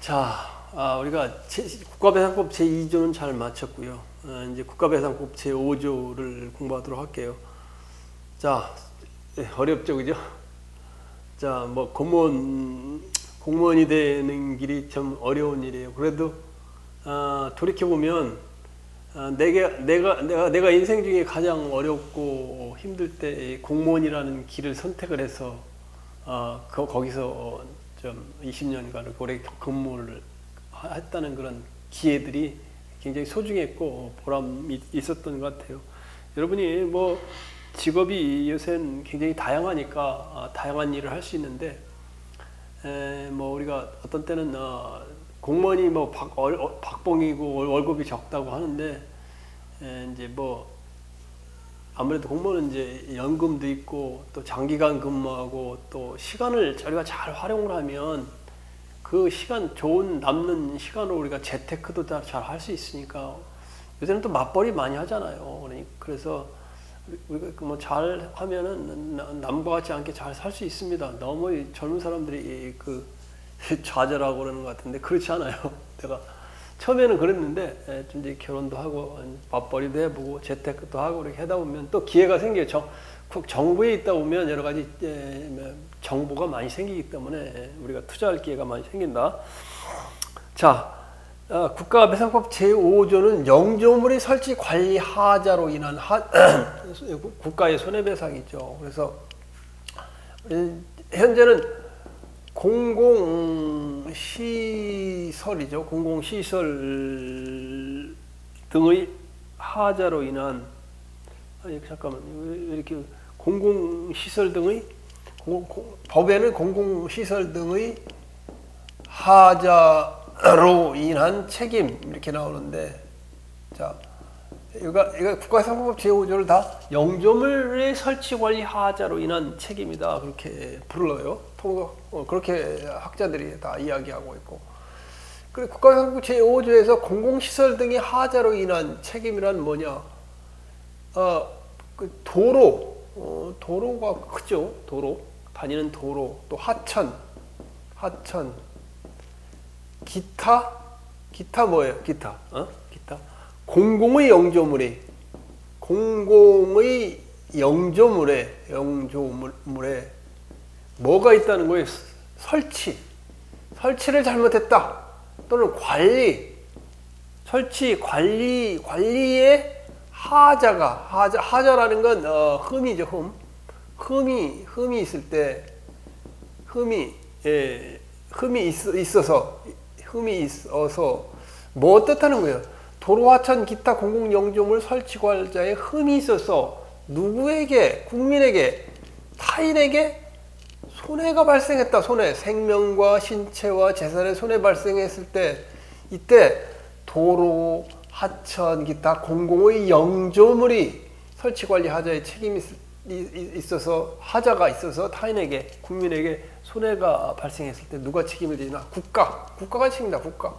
자, 우리가 국가배상법 제2조는 잘 마쳤고요. 이제 국가배상법 제5조를 공부하도록 할게요. 자, 어렵죠, 그죠? 자, 뭐 공무원이 되는 길이 좀 어려운 일이에요. 그래도 돌이켜 보면 내가 인생 중에 가장 어렵고 힘들 때 공무원이라는 길을 선택을 해서 거기서 좀 20년간 오래 근무를 했다는 그런 기회들이 굉장히 소중했고 보람이 있었던 것 같아요. 여러분이 뭐 직업이 요새는 굉장히 다양하니까 다양한 일을 할 수 있는데 뭐 우리가 어떤 때는 공무원이 뭐 박봉이고 월급이 적다고 하는데 이제 뭐 아무래도 공무원은 이제 연금도 있고 또 장기간 근무하고 또 시간을 저희가 잘 활용을 하면 그 시간 좋은 남는 시간으로 우리가 재테크도 잘 할 수 있으니까 요새는 또 맞벌이 많이 하잖아요. 그래서 우리가 뭐 잘 하면은 남과 같지 않게 잘 살 수 있습니다. 너무 젊은 사람들이 그 좌절하고 그러는 것 같은데 그렇지 않아요. 내가 처음에는 그랬는데 이제 결혼도 하고 맞벌이도 해보고 재테크도 하고 이렇게 하다 보면 또 기회가 생겨요. 정부에 있다 보면 여러 가지 정보가 많이 생기기 때문에 우리가 투자할 기회가 많이 생긴다. 자, 국가배상법 제5조는 영조물의 설치 관리 하자로 인한 국가의 손해배상이죠. 그래서 현재는 공공시설이죠. 공공시설 등의 하자로 인한 잠깐만 왜 이렇게 공공시설 등의 법에는 공공시설 등의 하자로 인한 책임 이렇게 나오는데 자 이거 국가배상법 제5조를 다 영조물의 설치 관리 하자로 인한 책임이다 그렇게 불러요. 그렇게 학자들이 다 이야기하고 있고. 그리고 국가배상법 제5조에서 공공시설 등의 하자로 인한 책임이란 뭐냐? 그 도로가 크죠. 도로, 다니는 도로, 또 하천, 기타 뭐예요? 기타. 공공의 영조물에 뭐가 있다는 거예요? 설치를 잘못했다. 또는 관리의 하자라는 건 흠이죠. 흠이 있을 때 흠이 있어서 뭐 어떻다는 거예요? 도로, 하천, 기타 공공 영조물 설치 관자에 흠이 있어서 누구에게, 국민에게, 타인에게 손해가 발생했다. 생명과 신체와 재산에 손해 발생했을 때 이때 도로, 하천, 기타 공공의 영조물이 설치 관리 하자에 책임이 있어서 하자가 있어서 타인에게, 국민에게 손해가 발생했을 때 누가 책임을 지나? 국가가 책임다. 국가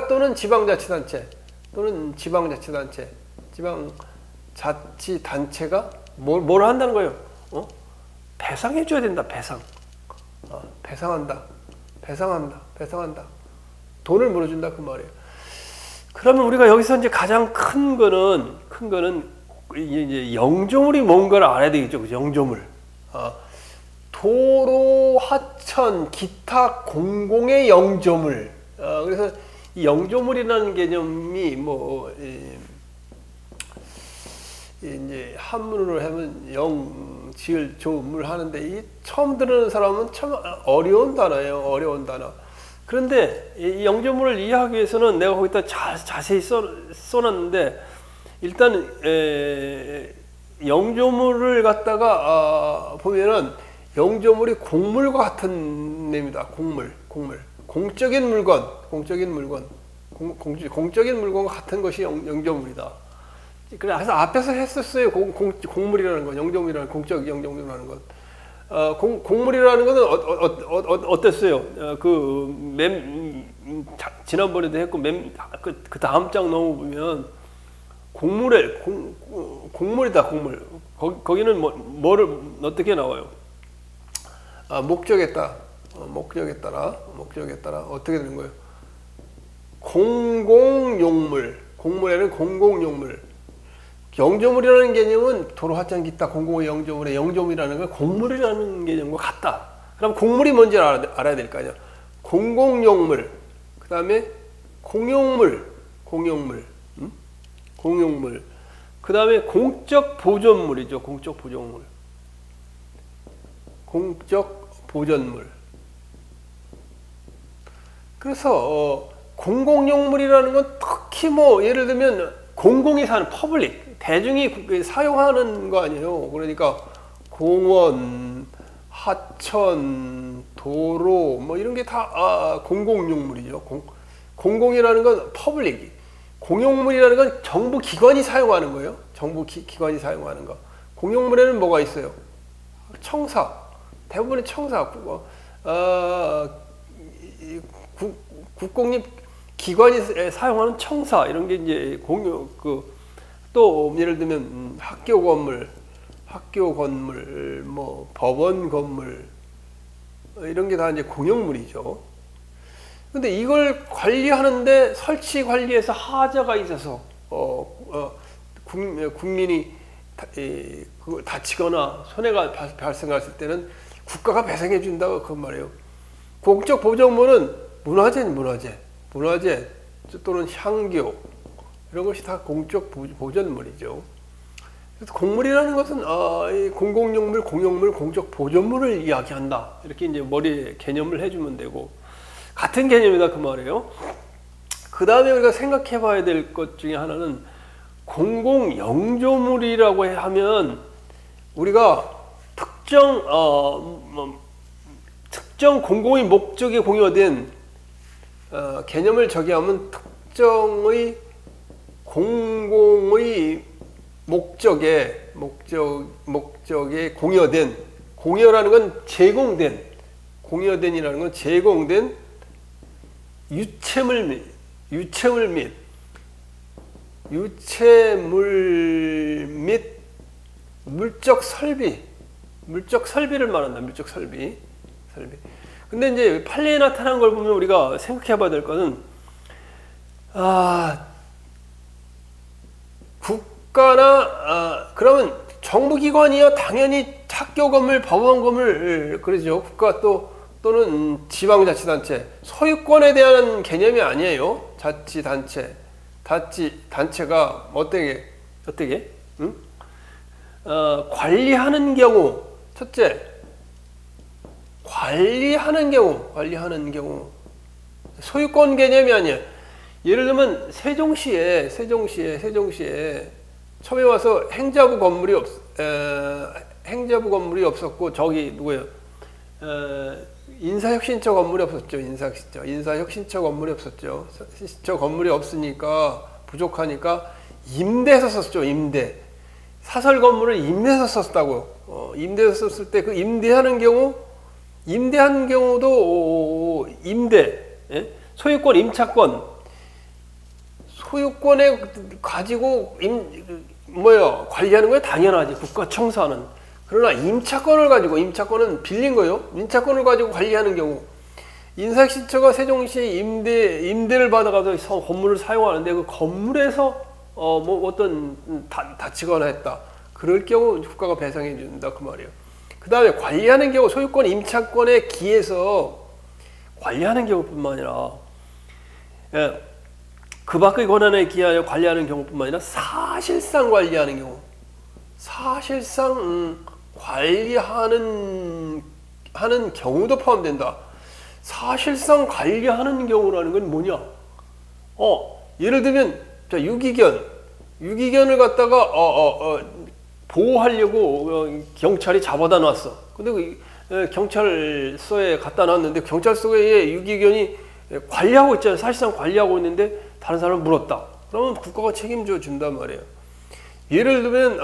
또는 지방자치단체가 뭘 한다는 거예요? 배상해줘야 된다. 배상한다. 돈을 물어준다 그 말이에요. 그러면 우리가 여기서 이제 가장 큰 거는 이제 영조물이 뭔가를 알아야 되겠죠. 그죠? 영조물. 도로, 하천, 기타 공공의 영조물. 그래서 이 영조물이라는 개념이 뭐 이제 한문으로 하면 지을 조물 하는데 이 처음 들으는 사람은 참 어려운 단어. 그런데 이 영조물을 이해하기 위해서는 내가 거기다 자세히 써놨는데 일단 영조물을 갖다가 보면은 영조물이 공물과 같은 뇌입니다. 공적인 물건과 같은 것이 영조물이다. 그래서 앞에서 했었어요. 공물이라는 건, 영조물이라는 공적 영조물이라는 것. 공물이라는 것은 어땠어요? 지난번에도 했고 그 다음 장 넘어보면 공물이다. 거기는 뭐를 어떻게 나와요? 목적했다. 목적에 따라 어떻게 되는 거예요? 공공용물, 공물에는 공공용물. 영조물이라는 개념은 도로, 화장, 기타, 공공의 영조물의 영조물이라는 건 공물이라는 개념과 같다. 그럼 공물이 뭔지 알아야 될 거 아니야. 공공용물, 그 다음에 공용물, 공용물, 그 다음에 공적 보존물이죠. 공적 보존물. 공적 보존물. 그래서 공공용물이라는 건 특히 뭐 예를 들면 공공이 사는 퍼블릭, 대중이 사용하는 거 아니에요. 그러니까 공원, 하천, 도로 뭐 이런 게 다 공공용물이죠. 공공이라는 건 퍼블릭, 공용물이라는 건 정부 기관이 사용하는 거예요. 정부 기관이 사용하는 거. 공용물에는 뭐가 있어요? 청사, 대부분의 청사, 국공립 기관이 사용하는 청사 이런 게 이제 또 예를 들면 학교 건물, 뭐 법원 건물 이런 게 다 이제 공용물이죠. 근데 이걸 관리하는데 설치 관리에서 하자가 있어서 국민이 다치거나 손해가 발생했을 때는 국가가 배상해 준다고 그 말이에요. 공적 보존물은 문화재 또는 향교 이런 것이 다 공적 보존물이죠. 그래서 공물이라는 것은 이 공공용물, 공용물, 공적 보존물을 이야기한다. 이렇게 이제 머리에 개념을 해주면 되고 같은 개념이다 그 말이에요. 그 다음에 우리가 생각해 봐야 될 것 중에 하나는 공공영조물이라고 하면 우리가 특정 공공의 목적에 공여된 개념을 저기하면 특정의 공공의 목적에 공여된, 공여라는 건 제공된, 공여된이라는 건 제공된 유체물 및 물적 설비를 말한다. 물적 설비. 근데 이제 판례에 나타난 걸 보면 우리가 생각해 봐야 될 것은 국가나 그러면 정부기관이야 당연히 학교 건물, 법원 건물 그러죠. 국가 또는 지방자치단체 소유권에 대한 개념이 아니에요. 단체가 어떻게? 응? 관리하는 경우 첫째 관리하는 경우 소유권 개념이 아니에요. 예를 들면 세종시에 처음에 와서 행자부 건물이 없었고 저기 누구예요? 인사혁신처 건물이 없었죠. 인사혁신처 건물이 없었죠. 저 건물이 없으니까 부족하니까 임대해서 썼죠. 사설 건물을 임대해서 썼다고. 임대해서 썼을 때 그 임대한 경우도 소유권 임차권 소유권에 가지고 관리하는 거야 당연하지. 국가 청사는. 그러나 임차권은 빌린 거예요. 임차권을 가지고 관리하는 경우 인사혁신처가 세종시에 임대를 받아가서 건물을 사용하는데 그 건물에서 어떤 다치거나 했다. 그럴 경우 국가가 배상해 준다 그 말이에요. 그 다음에 관리하는 경우 소유권 임차권에 기해서 관리하는 경우뿐만 아니라 그 밖의 권한에 기하여 관리하는 경우뿐만 아니라 사실상 관리하는 경우 관리하는 경우도 포함된다. 사실상 관리하는 경우라는 건 뭐냐? 예를 들면 자 유기견을 갖다가 보호하려고 경찰이 잡아다 놨어. 근데 경찰서에 갖다 놨는데 경찰서에 유기견이 관리하고 있잖아요. 사실상 관리하고 있는데 다른 사람을 물었다. 그러면 국가가 책임져 준단 말이에요. 예를 들면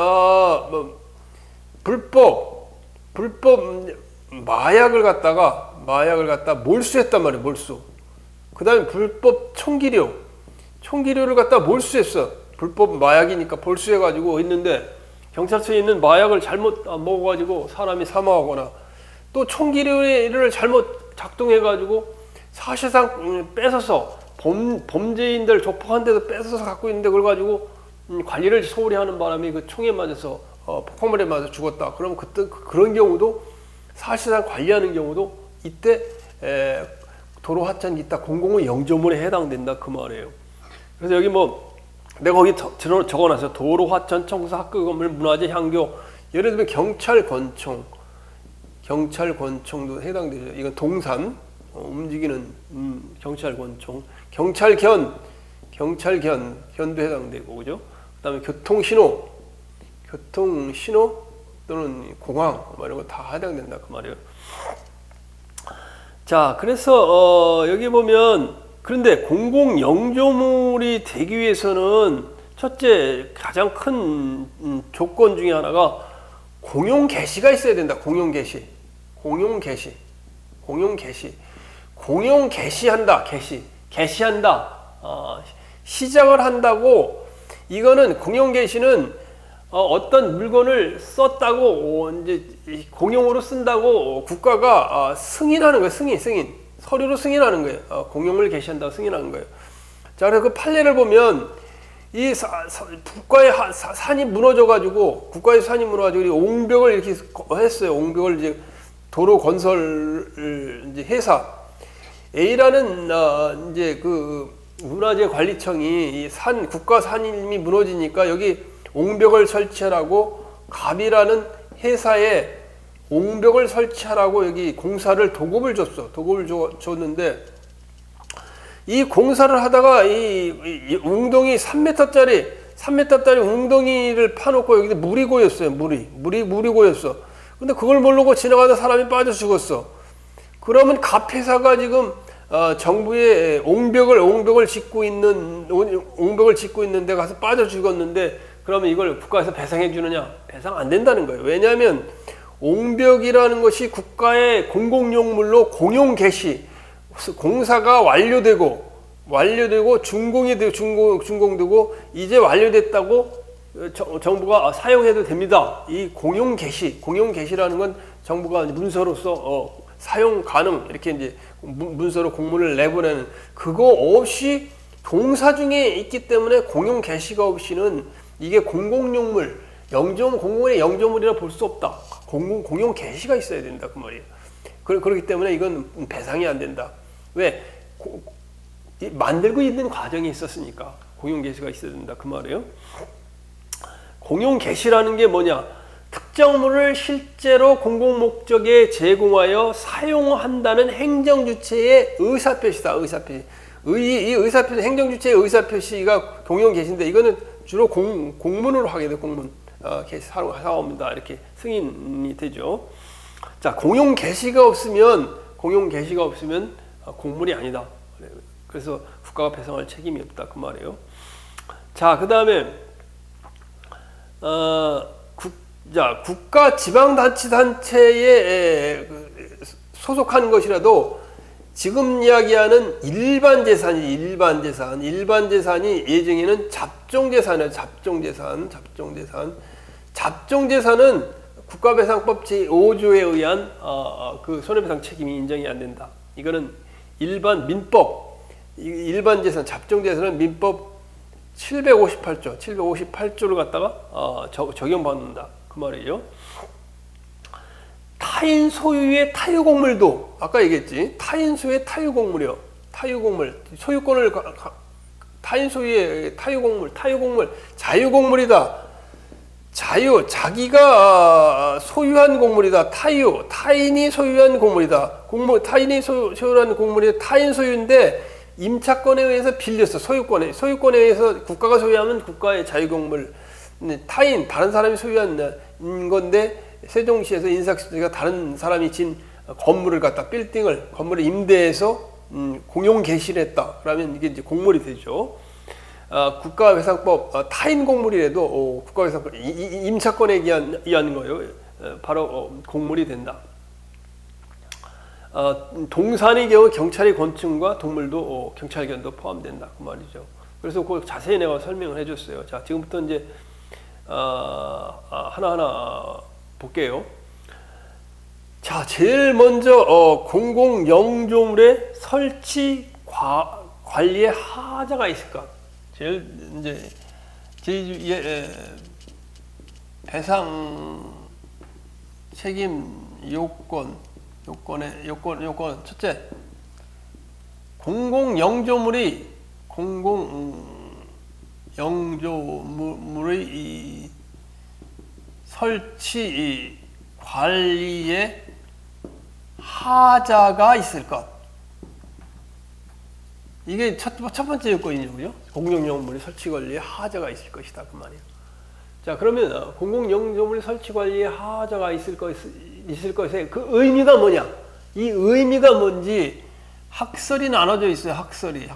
불법 마약을 갖다 몰수했단 말이에요. 몰수. 그 다음에 불법 총기류를 갖다 몰수했어. 불법 마약이니까 몰수해가지고 있는데 경찰서에 있는 마약을 잘못 먹어가지고 사람이 사망하거나 또 총기류를 잘못 작동해가지고 사실상 뺏어서 범죄인들 조폭한 데도 뺏어서 갖고 있는데 그걸 가지고 관리를 소홀히 하는 바람에 그 총에 맞아서 폭발물에 맞아 죽었다. 그러면 그때 그런 경우도 사실상 관리하는 경우도 이때 도로 하천 기타 공공의 영조물에 해당된다 그 말이에요. 그래서 여기 뭐 내가 거기 적어놨어요. 도로 하천 청사 학교 건물 문화재 향교 예를 들면 경찰 권총도 해당되죠. 이건 동산 움직이는 경찰권총, 경찰견도 해당되고 그죠? 그다음에 교통신호 또는 공항 뭐 이런 거 다 해당된다 그 말이에요. 자, 그래서 여기 보면 그런데 공공 영조물이 되기 위해서는 첫째 가장 큰 조건 중에 하나가 공용 개시가 있어야 된다. 공용 개시한다. 시작을 한다고 이거는 공용 개시는 어떤 물건을 썼다고 이제 공용으로 쓴다고 국가가 승인하는 거예요. 승인 서류로 승인하는 거예요. 공용을 개시한다고 승인하는 거예요. 자, 그래서 그 판례를 보면 이 국가의 산이 무너져가지고 옹벽을 이렇게 했어요. 옹벽을 이제 도로 건설 이제 회사 A라는 이제 그 문화재 관리청이 이 국가 산이 무너지니까 여기 옹벽을 설치하라고 갑이라는 회사에 옹벽을 설치하라고 여기 공사를 도급을 줬는데 이 공사를 하다가 이 웅덩이 3m짜리 웅덩이를 파놓고 여기 물이 고였어요. 물이 고였어. 근데 그걸 모르고 지나가다 사람이 빠져 죽었어. 그러면 갑 회사가 지금 정부의 옹벽을 짓고 있는 데 가서 빠져 죽었는데 그러면 이걸 국가에서 배상해 주느냐? 배상 안 된다는 거예요. 왜냐하면 옹벽이라는 것이 국가의 공공용물로 공용 개시 공사가 완료되고 준공되고 이제 완료됐다고 정부가 사용해도 됩니다. 이 공용 개시라는 건 정부가 문서로서 사용 가능 이렇게 이제 문서로 공문을 내보내는 그거 없이 공사 중에 있기 때문에 공용 개시가 없이는 이게 공공용물 공공의 영조물이라 볼 수 없다. 공용 개시가 있어야 된다 그 말이에요. 그렇기 때문에 이건 배상이 안 된다. 왜? 만들고 있는 과정이 있었으니까 공용 개시가 있어야 된다 그 말이에요. 공용 개시라는 게 뭐냐? 특정물을 실제로 공공 목적에 제공하여 사용한다는 행정주체의 의사표시다. 이 의사표시, 행정주체의 의사표시가 공용 개시인데 이거는 주로 공문으로 하게 돼. 공문. 개시 사용합니다. 이렇게 승인이 되죠. 자, 공용 개시가 없으면 공물이 아니다. 그래서 국가가 배상할 책임이 없다 그 말이에요. 자, 그 다음에 국가 지방자치단체에 소속한 것이라도 지금 이야기하는 일반 재산이 예정에는 잡종재산이에요. 잡종재산은 국가배상법 제5조에 의한 그 손해배상 책임이 인정이 안 된다. 이거는 일반 재산, 잡종재산은 민법 758조를 갖다가 적용받는다 그 말이에요. 타인 소유의 타유공물도 아까 얘기했지. 타인 소유의 타유공물이요. 소유권을 타인 소유의 타유공물 자유공물이다. 자기가 소유한 공물이다. 타인이 소유한 공물이다. 타인이 소유한 공물이 타인 소유인데 임차권에 의해서 빌렸어. 소유권에 의해서 국가가 소유하면 국가의 자유공물. 다른 사람이 소유한 건데 세종시에서 인사시가 다른 사람이 진 건물을 건물을 임대해서 공용 개시를 했다. 그러면 이게 이제 공물이 되죠. 국가배상법 타인 공물이라도 국가배상법 임차권에 의한 거예요. 바로 공물이 된다. 동산의 경우 경찰의 권총과 동물도 경찰견도 포함된다 그 말이죠. 그래서 그 자세히 내가 설명을 해줬어요. 자, 지금부터 이제 하나하나 볼게요. 자, 제일 먼저 공공영조물의 설치 관리에 하자가 있을 것. 제일 이제 배상 책임 요건 첫째, 공공영조물의 이 설치 관리에 하자가 있을 것. 이게 첫 번째 요건이죠. 공공영조물의 설치 관리에 하자가 있을 것이다, 그 말이에요. 자, 그러면 공공영조물 설치 관리에 하자가 있을 것에 그 의미가 뭐냐? 이 의미가 뭔지 학설이 나눠져 있어요. 학설이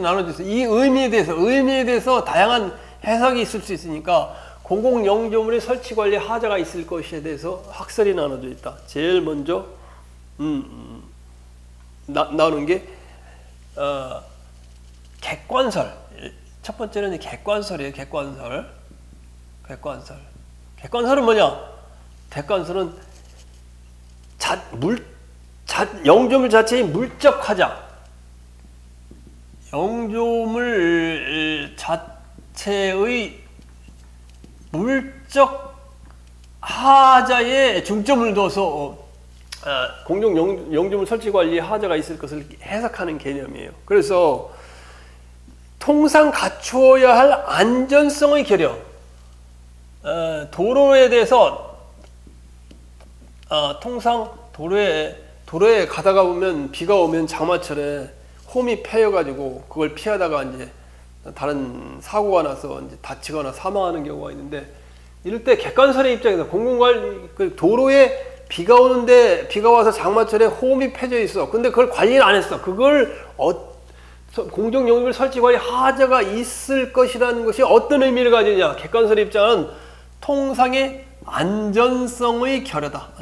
나눠져 있어요. 이 의미에 대해서 다양한 해석이 있을 수 있으니까 공공영조물의 설치 관리에 하자가 있을 것에 대해서 학설이 나눠져 있다. 제일 먼저 나오는 게 객관설. 첫 번째는 객관설이에요. 객관설은 뭐냐? 객관설은 영조물 자체의 물적 하자. 영조물 자체의 물적 하자에 중점을 둬서 공공영조물 설치 관리에 하자가 있을 것을 해석하는 개념이에요. 그래서 통상 갖추어야 할 안전성의 결여, 도로에 대해서 통상 도로에 가다가 보면 비가 오면 장마철에 홈이 패여가지고 그걸 피하다가 이제 다른 사고가 나서 이제 다치거나 사망하는 경우가 있는데, 이럴 때 객관설의 입장에서 공공관리, 그 도로에 비가 와서 장마철에 홈이 패져 있어. 근데 그걸 관리를 안 했어. 그걸 공공영조물 설치 관리 하자가 있을 것이라는 것이 어떤 의미를 가지느냐? 객관설의 입장은 통상의 안전성의 결여다.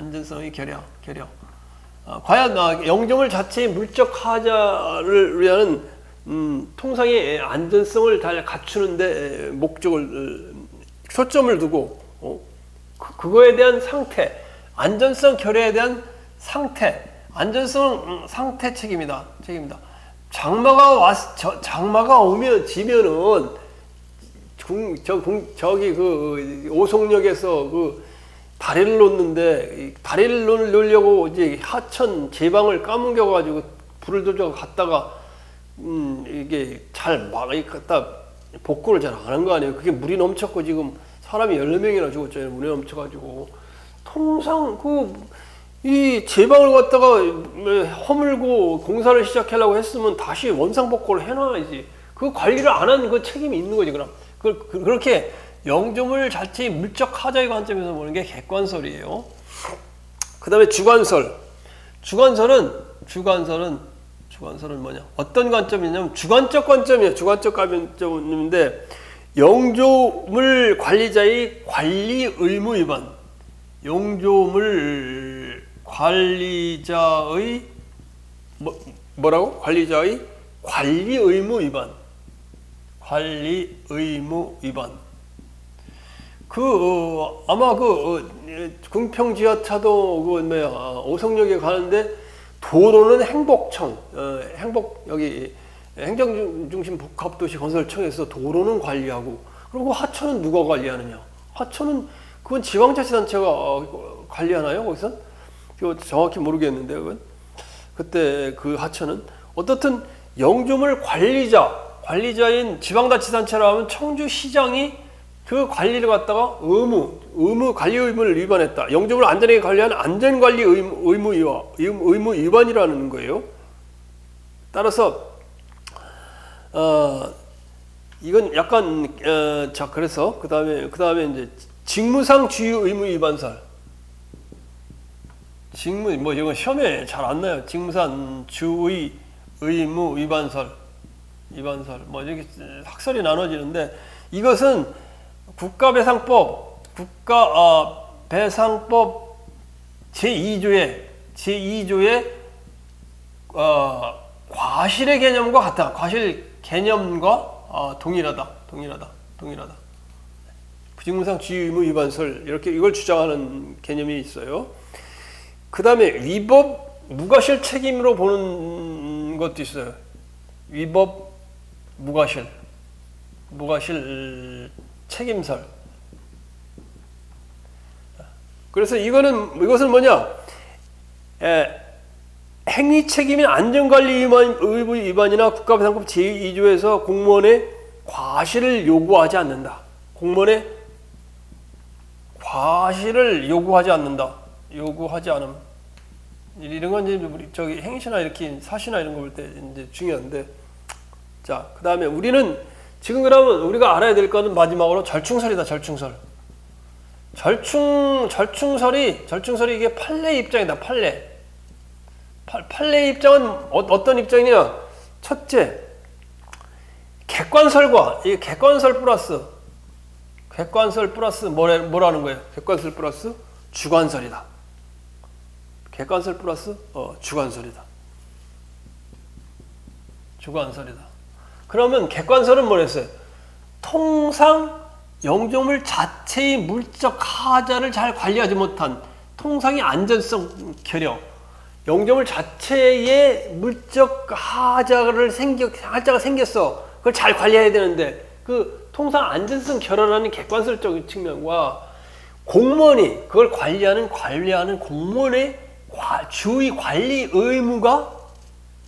과연 영조물 자체의 물적 하자를 위한 통상의 안전성을 잘 갖추는데 초점을 두고 그거에 대한 상태, 안전성 결여에 대한 안전성 상태 책임이다. 장마가 지면은 저기 그 오송역에서 그 다리를 놓는데, 다리를 놓으려고 이제 하천 제방을 까뭉겨가지고 불을 던져 갔다가 이게 잘 갖다 복구를 잘 안 한 거 아니에요. 그게 물이 넘쳤고 지금 사람이 14명이나 죽었잖아요. 물이 넘쳐가지고. 통상 이 제방을 갖다가 허물고 공사를 시작하려고 했으면 다시 원상복구를 해놔야지. 그 관리를 안 한 그 책임이 있는 거지. 그럼 그렇게 영조물 자체의 물적 하자의 관점에서 보는 게 객관설이에요. 그 다음에 주관설은 뭐냐? 어떤 관점이냐면 주관적 관점이에요. 주관적 관점인데, 영조물 관리자의 관리 의무 위반. 영조물 관리자의 뭐라고? 관리자의 관리 의무 위반. 아마 궁평 지하차도 오송역에 가는데 도로는 여기 행정중심 복합도시 건설청에서 도로는 관리하고, 그리고 하천은 누가 관리하느냐? 하천은 그건 지방자치단체가 관리하나요? 거기서? 그거 정확히 모르겠는데, 그때 그 하천은 어떻든 영조물 관리자인 지방자치단체라 하면 청주시장이 그 관리를 갖다가 관리 의무를 위반했다. 영조물 안전하게 관리하는 안전관리 의무 위반이라는 거예요. 따라서 이건 약간 자, 그래서 그 다음에 이제 직무상 주요 의무 위반설. 이건 시험에 잘 안 나요. 직무상 주의 의무 위반설. 이렇게 학설이 나눠지는데, 이것은 국가배상법 제2조의 과실의 개념과 같다. 과실 개념과 동일하다. 직무상 지위 의무 위반설 이렇게 이걸 주장하는 개념이 있어요. 그 다음에 위법 무과실 책임으로 보는 것도 있어요. 위법 무과실 책임설. 그래서 이것은 뭐냐? 행위 책임인 안전관리 의무 위반이나 국가배상법 제2조에서 공무원의 과실을 요구하지 않는다. 공무원의 과실을 요구하지 않는다. 요구하지 않음. 이런 건 이제 우리 저기 행시나 이렇게 사시나 이런 거 볼 때 이제 중요한데. 자, 그 다음에 우리는 지금 그러면 우리가 알아야 될 거는 마지막으로 절충설이다. 절충설. 절충설이 이게 판례 입장이다. 판례 입장은 어떤 입장이냐? 첫째, 객관설과 이 객관설 플러스 뭐라는 거예요? 객관설 플러스 주관설이다. 객관설 플러스 주관설이다. 그러면 객관설은 뭐랬어요? 통상 영조물 자체의 물적 하자를 잘 관리하지 못한 통상의 안전성 결여, 영조물 자체의 물적 하자가 생겼어. 그걸 잘 관리해야 되는데 그 통상 안전성 결여라는 객관설적인 측면과 공무원이 그걸 관리하는 공무원의 주의 관리 의무가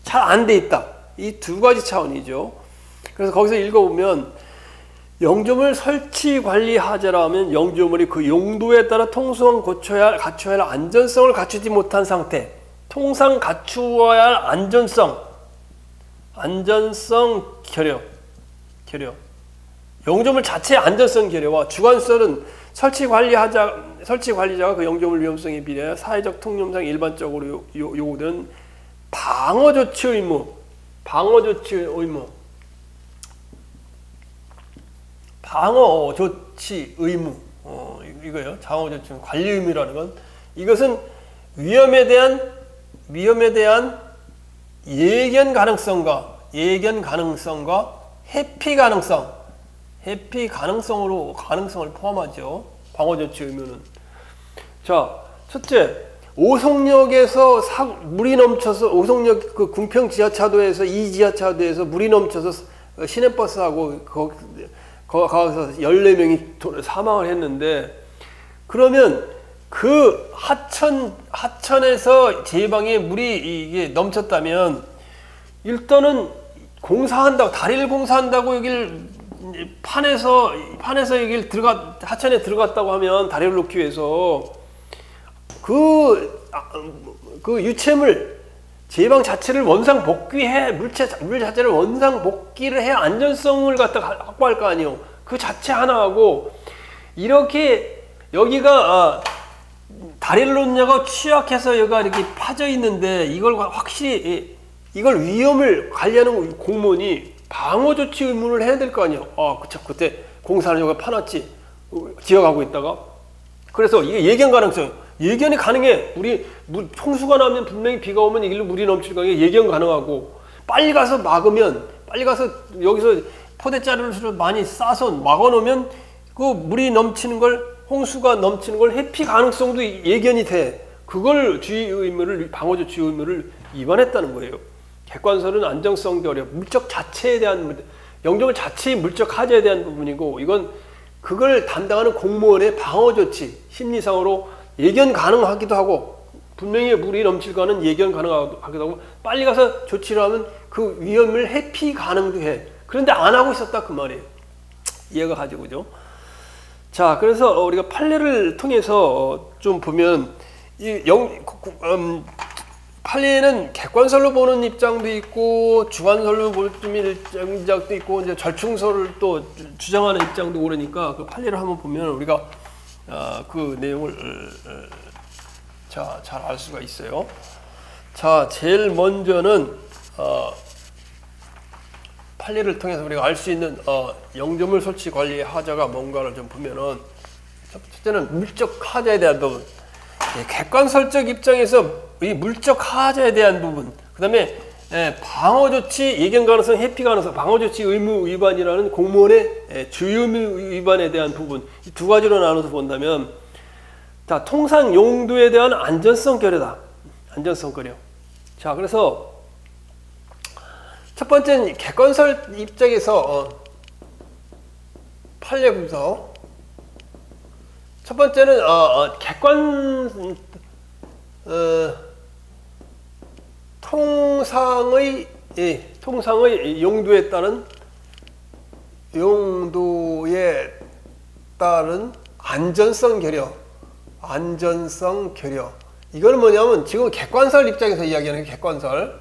잘 안 돼 있다. 이 두 가지 차원이죠. 그래서 거기서 읽어보면 영조물 설치 관리 하자라 하면 영조물이 그 용도에 따라 통상 갖춰야 할 안전성을 갖추지 못한 상태, 통상 갖추어야 할 안전성 결여. 영조물 자체의 안전성 결여와 주관설은 설치 관리자가 그 영조물 위험성에 비례하여 사회적 통념상 일반적으로 요구되는 방어 조치 의무. 이거예요. 방어 조치 관리 의무라는 건 이것은 위험에 대한 예견 가능성과 회피 가능성을 포함하죠. 방어 조치 의무는. 자, 첫째, 오송역에서 물이 넘쳐서 오송역 그 궁평 지하차도에서 이 지하차도에서 물이 넘쳐서 시내버스하고 거기서 14명이 사망을 했는데, 그러면 그 하천에서 제방에 물이 이게 넘쳤다면 일단은 다리를 공사한다고 여길 판에서 여길 하천에 들어갔다고 하면 다리를 놓기 위해서 그 유체물 제방 자체를 원상 복귀해 물 자체를 원상 복귀를 해 안전성을 갖다가 확보할 거 아니에요. 그 자체 하나하고 이렇게 여기가 다리를 놓냐고 취약해서 여기가 이렇게 파져 있는데 이걸 확실히 이걸 위험을 관리하는 공무원이 방어 조치 의무를 해야 될 거 아니에요. 그때 공사는 여기 파놨지 지어가고 있다가 그래서 이게 예견 가능성. 예견이 가능해. 홍수가 나면 분명히 비가 오면 이 길로 물이 넘칠 거니까 예견 가능하고 빨리 가서 여기서 포대자루를 많이 싸서 막아놓으면 그 물이 넘치는 걸 홍수가 넘치는 걸 회피 가능성도 예견이 돼. 그걸 방어조치 의무를 위반했다는 거예요. 객관설은 안정성 결여, 물적 자체에 대한 영조물 자체의 물적 하자에 대한 부분이고 이건 그걸 담당하는 공무원의 방어조치 심리상으로 예견 가능하기도 하고 분명히 물이 넘칠 거는 예견 가능하기도 하고 빨리 가서 조치를 하면 그 위험을 회피 가능도 해. 그런데 안 하고 있었다 그 말이에요. 이해가 가지고죠. 자, 그래서 우리가 판례를 통해서 좀 보면 판례는 객관설로 보는 입장도 있고 주관설로 보는 입장도 있고 이제 절충설을 또 주장하는 입장도 오르니까 그 판례를 한번 보면 우리가 그 내용을 잘 알 수가 있어요. 자, 제일 먼저는 판례를 통해서 우리가 알 수 있는 영조물 설치 관리 하자가 뭔가를 좀 보면은 첫째는 물적 하자에 대한 부분. 객관설적 입장에서 이 물적 하자에 대한 부분. 그다음에 방어 조치, 예견 가능성, 회피 가능성, 방어 조치 의무 위반이라는 공무원의 주요 의무 위반에 대한 부분, 이 두 가지로 나눠서 본다면, 자, 통상 용도에 대한 안전성 결여다. 안전성 결여. 자, 그래서 첫 번째는 객관설 입장에서 판례 분석. 첫 번째는 통상의 용도에 따른 안전성 결여. 이거는 뭐냐면 지금 객관설 입장에서 이야기하는 객관설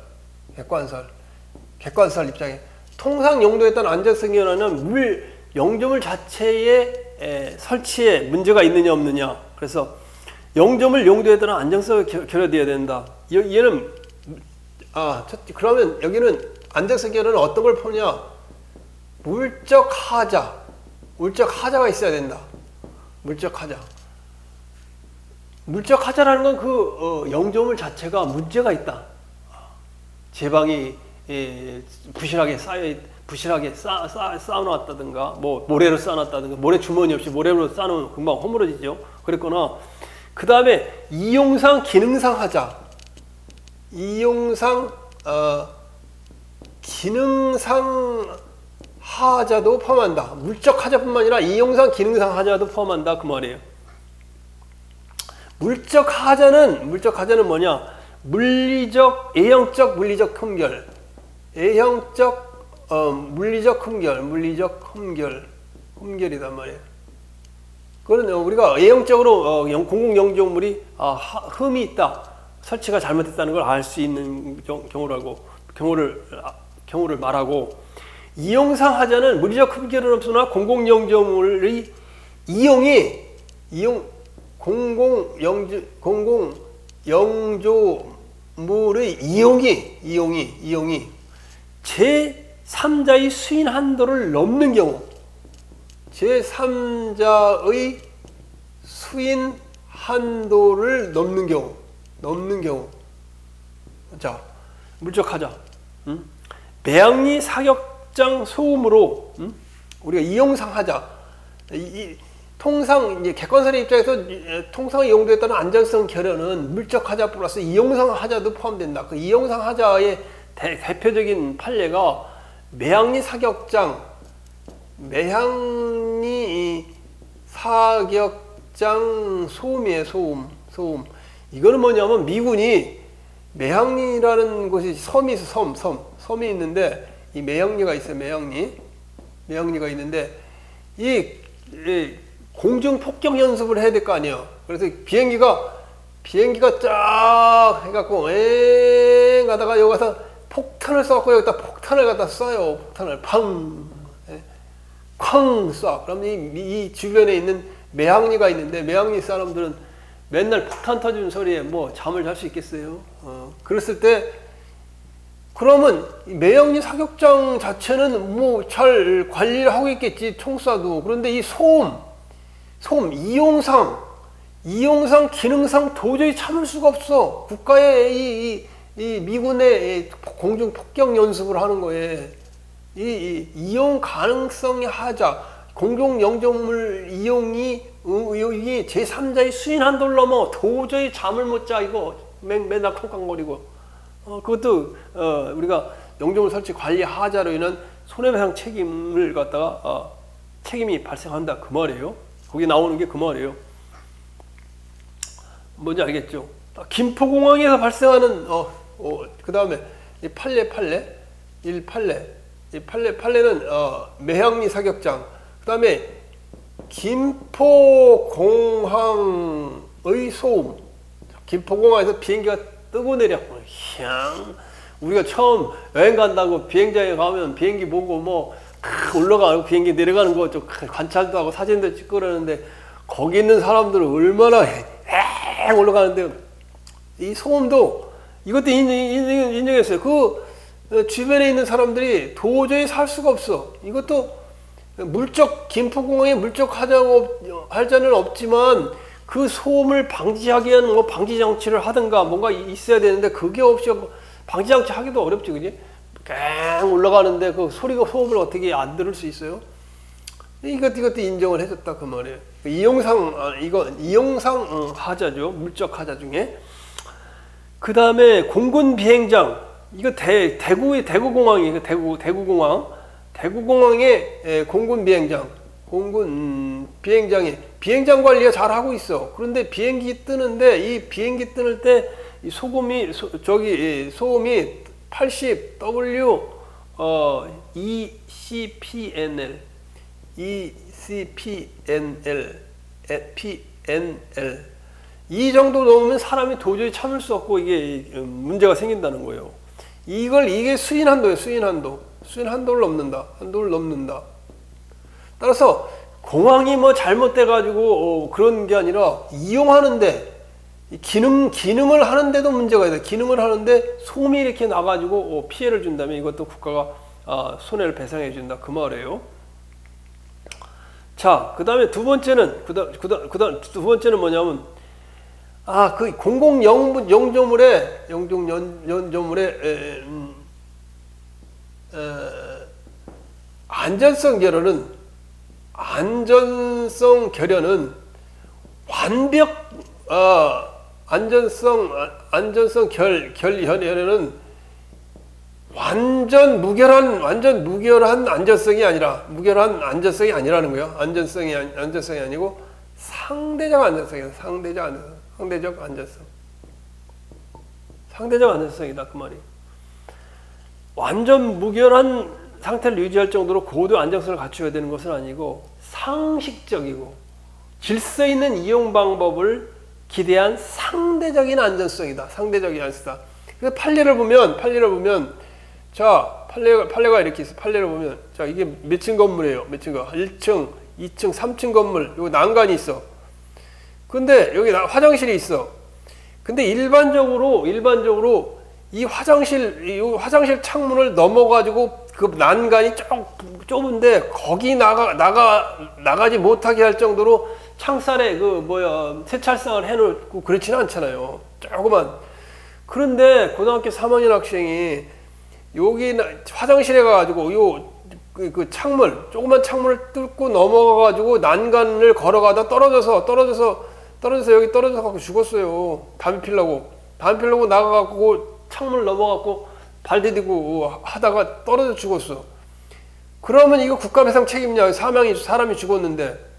입장에 통상 용도에 따른 안전성 결여는 영조물 자체의 설치에 문제가 있느냐 없느냐. 그래서 영조물 용도에 따른 안전성을 결여돼야 된다. 얘는 그러면 여기는 안전성 결여는 어떤 걸 포함냐? 물적 하자가 있어야 된다. 물적 하자라는 건 그 영조물 자체가 문제가 있다. 제방이 부실하게 쌓아놨다든가, 뭐 모래로 쌓아놨다든가, 모래 주머니 없이 모래로 쌓아놓으면 금방 허물어지죠. 그랬거나, 그 다음에 이용상 기능상 하자도 포함한다. 물적 하자뿐만 아니라 이용상 기능상 하자도 포함한다, 그 말이에요. 물적 하자는 뭐냐? A형적 물리적 흠결. 물리적 흠결이단 말이에요. 그건 우리가 A형적으로 공공영조물이 흠이 있다, 설치가 잘못됐다는 걸 알 수 있는 경우를 말하고, 이용상 하자는 물리적 흠결은 없으나 공공영조물의 공공영조물의 이용이 제3자의 수인 한도를 넘는 경우, 제3자의 수인 한도를 넘는 경우. 자, 물적 하자. 매양리 사격장 소음으로, 우리가 이용상 하자. 통상 이제 객관설의 입장에서 통상의 용도에 따른 안전성 결여는 물적 하자 플러스 이용상 하자도 포함된다. 그 이용상 하자의 대표적인 판례가 매양리 사격장 소음이에요. 소음. 이거는 뭐냐면 미군이 매양리라는 곳이 섬이 있는데, 이 매양리가 있어요. 매양리가 있는데, 이 공중 폭격 연습을 해야 될 거 아니에요. 그래서 비행기가 쫙 해갖고 가다가 여기 가서 폭탄을 쏴갖고 여기다 폭탄을 갖다 쏴요. 폭탄을 쾅 쏴. 그럼 이 주변에 있는 매양리가 있는데, 매양리 사람들은 맨날 폭탄 터지는 소리에 뭐 잠을 잘 수 있겠어요? 그랬을 때, 그러면 매양리 사격장 자체는 뭐 잘 관리를 하고 있겠지, 총 쏴도. 그런데 이 소음, 이용상, 기능상 도저히 참을 수가 없어. 국가의 이 미군의 공중 폭격 연습을 하는 거에 이 이용 가능성의 하자, 공중 영조물 이용이 제3자의 수인 한도를 넘어 도저히 잠을 못 자. 이거 맨날 콩깍거리고. 그것도 우리가 영조물 설치 관리 하자로 인한 손해배상 책임을 갖다가 책임이 발생한다, 그 말이에요. 거기 나오는 게 그 말이에요. 뭔지 알겠죠? 김포공항에서 발생하는 그 다음에 이 판례는 매양리 사격장, 그 다음에 김포공항의 소음. 김포공항에서 비행기가 뜨고 내려. 우리가 처음 여행 간다고 비행장에 가면 비행기 보고 뭐 올라가고 비행기 내려가는 거 좀 관찰도 하고 사진도 찍고 그러는데, 거기 있는 사람들은 얼마나 올라가는데, 이 소음도 이것도 인정했어요. 그 주변에 있는 사람들이 도저히 살 수가 없어. 이것도 김포공항에 물적 하자는 없지만 그 소음을 방지하기 위한 뭐 방지 장치를 하든가 뭔가 있어야 되는데, 그게 없이 방지장치 하기도 어렵지, 그지? 꽹 올라가는데 그 소리가 소음을 어떻게 안 들을 수 있어요? 이것도 인정을 해줬다 그 말이에요. 이용상 하자죠. 물적 하자 중에. 그 다음에 공군 비행장. 이거 대구공항이에요. 대구공항. 대구공항의 공군 비행장. 공군 비행장에 비행장 관리가 잘 하고 있어. 그런데 비행기 뜨는데 이 비행기 뜨는 때 이 소음이 80 W ECPNL 이 정도 넘으면 사람이 도저히 참을 수 없고 이게 문제가 생긴다는 거예요. 이게 수인한도예요. 수인한도를 넘는다. 따라서 공항이 뭐 잘못돼 가지고 그런 게 아니라 이용하는데 기능을 하는데도 문제가 있다. 기능을 하는데 소음이 이렇게 나가지고 피해를 준다면 이것도 국가가 손해를 배상해 준다 그 말이에요. 자, 그 다음에 두 번째는 뭐냐면 그 공공 영조물의 안전성 결여는 안전성 결여는 완전 무결한 안전성이 아니라는 거예요. 안전성이 아니고 상대적 안전성이다. 상대적 안전성이다 그 말이. 완전 무결한 상태를 유지할 정도로 고도 안정성을 갖춰야 되는 것은 아니고 상식적이고 질서 있는 이용 방법을 기대한 상대적인 안전성이다. 상대적인 안전성이다. 그래서 판례를 보면 자, 판례가 이렇게 있어. 판례를 보면 자, 이게 몇 층 건물이에요. 몇 층? 1층, 2층, 3층 건물. 요거 난간이 있어. 근데 여기 화장실이 있어. 근데 일반적으로 이 화장실 창문을 넘어가지고 그 난간이 좁은데 거기 나가지 못하게 할 정도로 창살에 세찰상을 해놓고 그렇지는 않잖아요. 조그만. 그런데 고등학교 3학년 학생이 여기 화장실에 가가지고 그 조그만 창문을 뚫고 넘어가가지고 난간을 걸어가다 떨어져서 여기 떨어져서 갖고 죽었어요. 담배 피려고 나가갖고 창문을 넘어갖고 발 디디고 하다가 떨어져 죽었어. 그러면 이거 국가배상 책임냐? 사람이 죽었는데.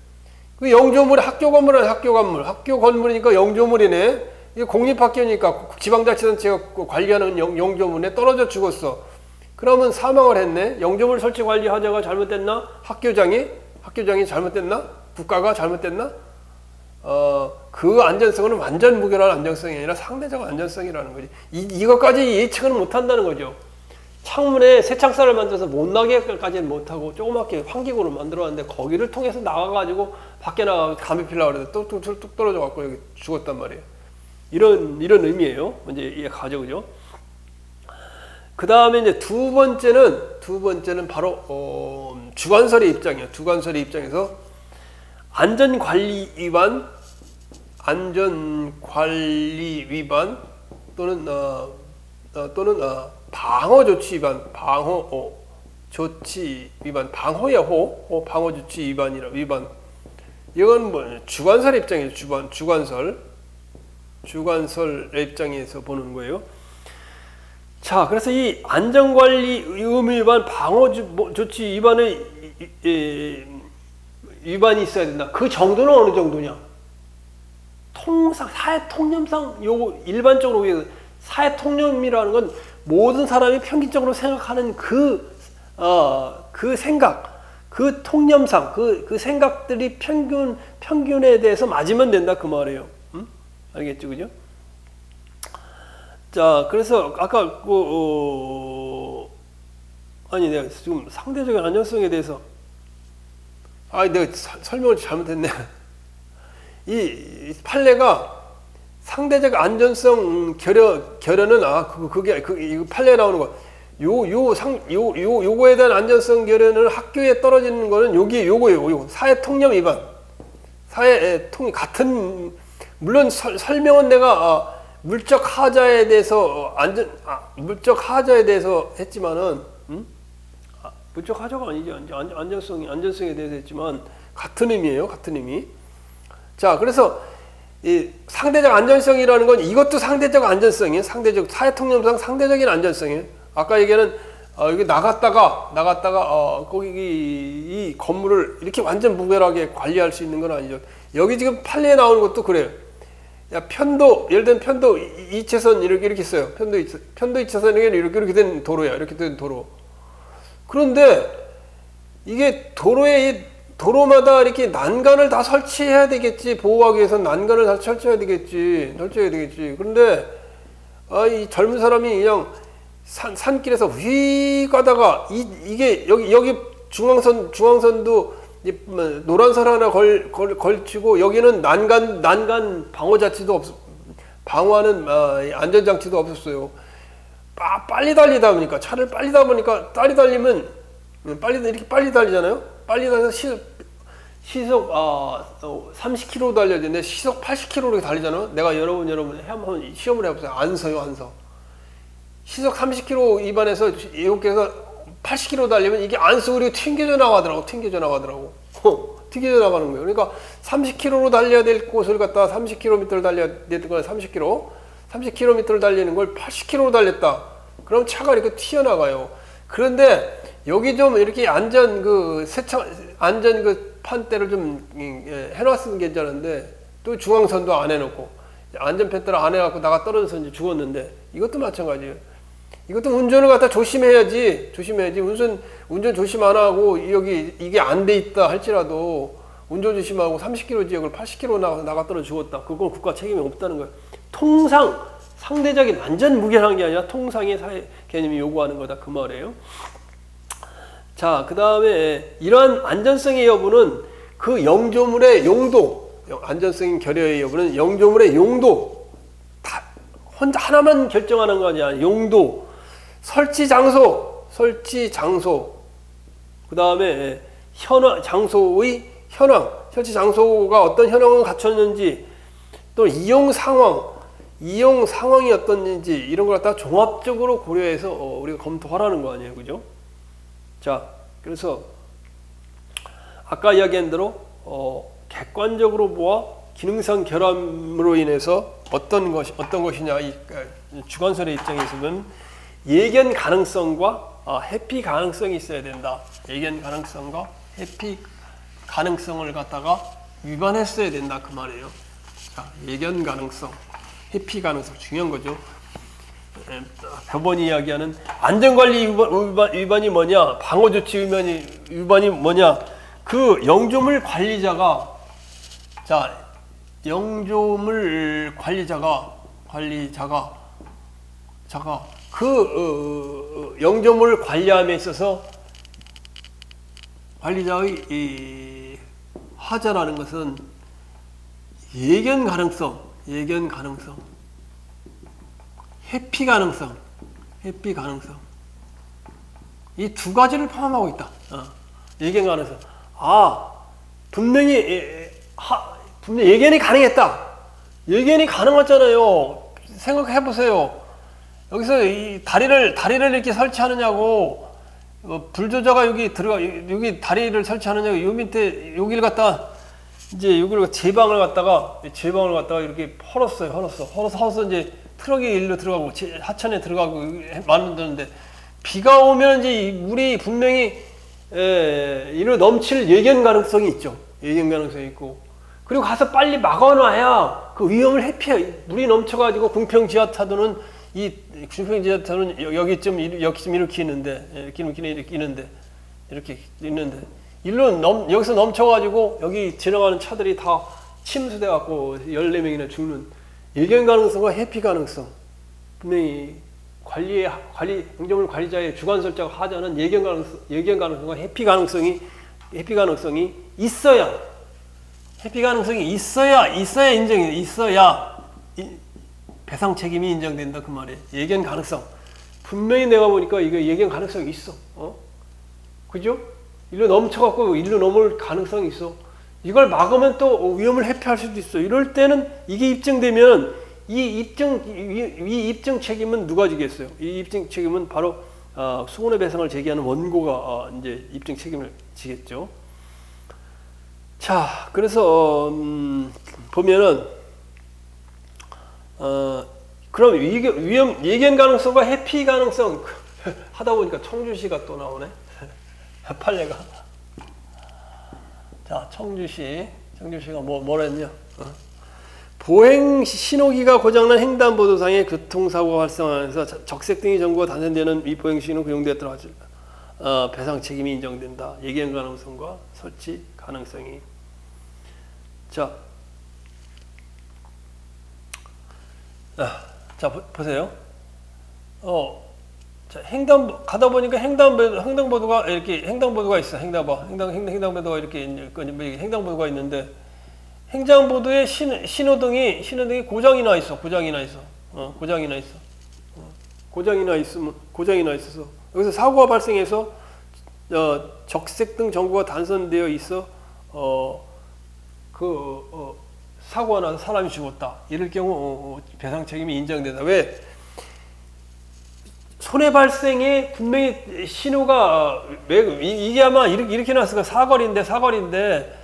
그 영조물이 학교 건물이니까 영조물이네. 이게 공립학교니까 지방자치단체가 관리하는 영조물에 떨어져 죽었어. 그러면 사망을 했네. 영조물 설치 관리 하자가 잘못됐나? 학교장이 잘못됐나? 국가가 잘못됐나? 그 안전성은 완전 무결한 안전성이 아니라 상대적 안전성이라는 거지. 이것까지 예측은 못한다는 거죠. 창문에 새창살을 만들어서 못 나게까지는 못하고 조그맣게 환기구를 만들어놨는데 거기를 통해서 나가가지고 밖에 나가서 담배 피려고 그러는데 뚝 떨어져갖고 여기 죽었단 말이에요. 이런 의미예요. 먼저 이해가죠, 그죠? 그 다음에 이제 두 번째는 바로 주관설의 입장이에요. 주관설의 입장에서 안전관리 위반 또는 방어조치 위반, 방어조치 위반. 이건 뭐 주관설의 입장이에요. 주관설의 입장에서 보는 거예요. 자, 그래서 이 안전관리 의무 위반, 방어조치 위반의 위반이 있어야 된다. 그 정도는 어느 정도냐? 사회 통념상 일반적으로 사회 통념이라는 건 모든 사람이 평균적으로 생각하는 그 생각, 그 통념상 그 생각들이 평균에 대해서 맞으면 된다 그 말이에요. 알겠죠, 그죠? 자, 그래서 아까 내가 지금 상대적인 안전성에 대해서 내가 설명을 잘못했네. 이 판례가 상대적 안전성 결여는 이거 판례에 나오는 거. 요거에 대한 안전성 결여는 학교에 떨어지는 거는 요거예요. 사회 통념 위반. 같은 물론 설명은 내가 물적 하자에 대해서 물적 하자에 대해서 했지만은 물적 하자가 아니죠. 안전성에 대해서 했지만 같은 의미예요. 같은 의미. 자, 그래서 이 상대적 안전성이라는 건 이것도 상대적 안전성이에요. 상대적 사회 통념상 상대적인 안전성이에요. 아까 얘기하는 여기 나갔다가 거기 이 건물을 이렇게 완전 무결하게 관리할 수 있는 건 아니죠. 여기 지금 판례에 나오는 것도 그래요. 야, 편도, 예를 들면 편도 2차선 이렇게 있어요. 편도 2차선이 이렇게 된 도로야. 이렇게 된 도로. 그런데 이게 도로마다 이렇게 난간을 다 설치해야 되겠지. 보호하기 위해서 난간을 다 설치해야 되겠지. 그런데 이 젊은 사람이 그냥 산길에서 휙 가다가 이게 여기 중앙선도 노란선 하나 걸치고 여기는 난간 방어 자체도 방어하는 안전장치도 없었어요. 빨리 달리다 보니까 차를 빨리 달리면 이렇게 빨리 달리잖아요. 빨리 달려서 시속 30km 달려야 되는데 시속 80km로 달리잖아요. 내가 여러분 한번 시험을 해보세요. 안 서요. 시속 30km 위반해서 이렇게해서 80km 달리면 이게 안 쓰고 이렇게 튕겨져 나가더라고. 튕겨져 나가는 거예요. 그러니까 30km로 달려야 될 곳을 갖다 30km를 달려야 될 거야. 30km를 달리는 걸 80km로 달렸다. 그럼 차가 이렇게 튀어나가요. 그런데 여기 좀 이렇게 안전 판대를 좀 해놨으면 괜찮은데 또 중앙선도 안 해놓고 안전펜대를 안 해갖고 나가 떨어져서 이제 죽었는데 이것도 마찬가지예요. 이것도 운전을 갖다 조심해야지. 운전 조심 안 하고 여기 이게 안 돼 있다 할지라도 운전 조심하고 30km 지역을 80km 나가 떨어져 죽었다. 그건 국가 책임이 없다는 거예요. 통상 상대적인 안전 무결한 게 아니라 통상의 사회 개념이 요구하는 거다 그 말이에요. 자, 그 다음에 이러한 안전성의 여부는 그 영조물의 용도, 안전성인 결여의 여부는 영조물의 용도 혼자 하나만 결정하는 거 아니야. 용도, 설치 장소, 그 다음에 장소의 현황, 설치 장소가 어떤 현황을 갖췄는지, 또 이용 상황이 어떤지 이런 걸 갖다 종합적으로 고려해서 우리가 검토하라는 거 아니에요, 그죠? 자, 그래서 아까 이야기한 대로 객관적으로 보아 기능상 결함으로 인해서 어떤 것이냐 이 주관설의 입장에서는 예견 가능성과 회피 가능성이 있어야 된다. 예견 가능성과 회피 가능성을 갖다가 위반했어야 된다 그 말이에요. 자, 예견 가능성, 회피 가능성 중요한 거죠. 법원이 이야기하는 안전관리 위반이 뭐냐, 방어조치 위반이 뭐냐, 그 영조물 관리자가 그 영조물 관리함에 있어서 관리자의 이 하자라는 것은 예견 가능성, 회피 가능성 이 두 가지를 포함하고 있다. 예견 가능성. 분명히 예견이 가능했다. 예견이 가능하잖아요. 생각해 보세요. 여기서 이 다리를 이렇게 설치하느냐고, 불조자가 여기 다리를 설치하느냐고, 요 밑에 여기를 갖다 이제 여기를 제방을 갖다가 이렇게 헐어서 이제 트럭이 일로 들어가고 하천에 들어가고 만드는데 비가 오면 이제 물이 분명히 이로 넘칠 예견 가능성이 있죠. 예견 가능성이 있고, 그리고 가서 빨리 막아놔야 그 위험을 회피해. 물이 넘쳐가지고 궁평지하차도는 여기쯤 이렇게 있는데 여기서 넘쳐가지고 여기 지나가는 차들이 다 침수돼 갖고 14명이나 죽는 예견 가능성과 회피 가능성. 분명히 영조물 관리자의 주관설정 하자는 예견 가능성과 회피 가능성이 있어야 배상 책임이 인정된다 그 말이에요. 예견 가능성. 분명히 내가 보니까 이거 예견 가능성이 있어. 그죠? 일로 넘쳐갖고 일로 넘을 가능성이 있어. 이걸 막으면 또 위험을 회피할 수도 있어. 이럴 때는 이게 입증되면 이 입증 책임은 누가 지겠어요? 이 입증 책임은 바로 수고배상을 제기하는 원고가 이제 입증 책임을 지겠죠. 자, 그래서 보면은 그럼 예견 가능성과 회피 가능성 하다 보니까 청주시가 또 나오네. 판례가. 자, 청주시가 뭐라 했냐? 보행 신호기가 고장난 횡단보도상에 교통사고가 발생하면서 적색 등의 전구가 단선되는 이 보행 신호 구용되었다고 하죠. 배상 책임이 인정된다. 예견 가능성과 설치 가능성이. 자, 보세요. 자, 가다 보니까 횡단보도가 있어. 횡단보도가 이렇게 횡단보도가 있는데, 횡단보도에 신호등이 고장이 나 있어. 고장이 나 있어서 여기서 사고가 발생해서 적색등 전구가 단선되어 있어 사고가 나서 사람이 죽었다. 이럴 경우 배상 책임이 인정된다. 왜? 손해 발생에 분명히 신호가 이게 아마 이렇게 나왔을까? 사거리인데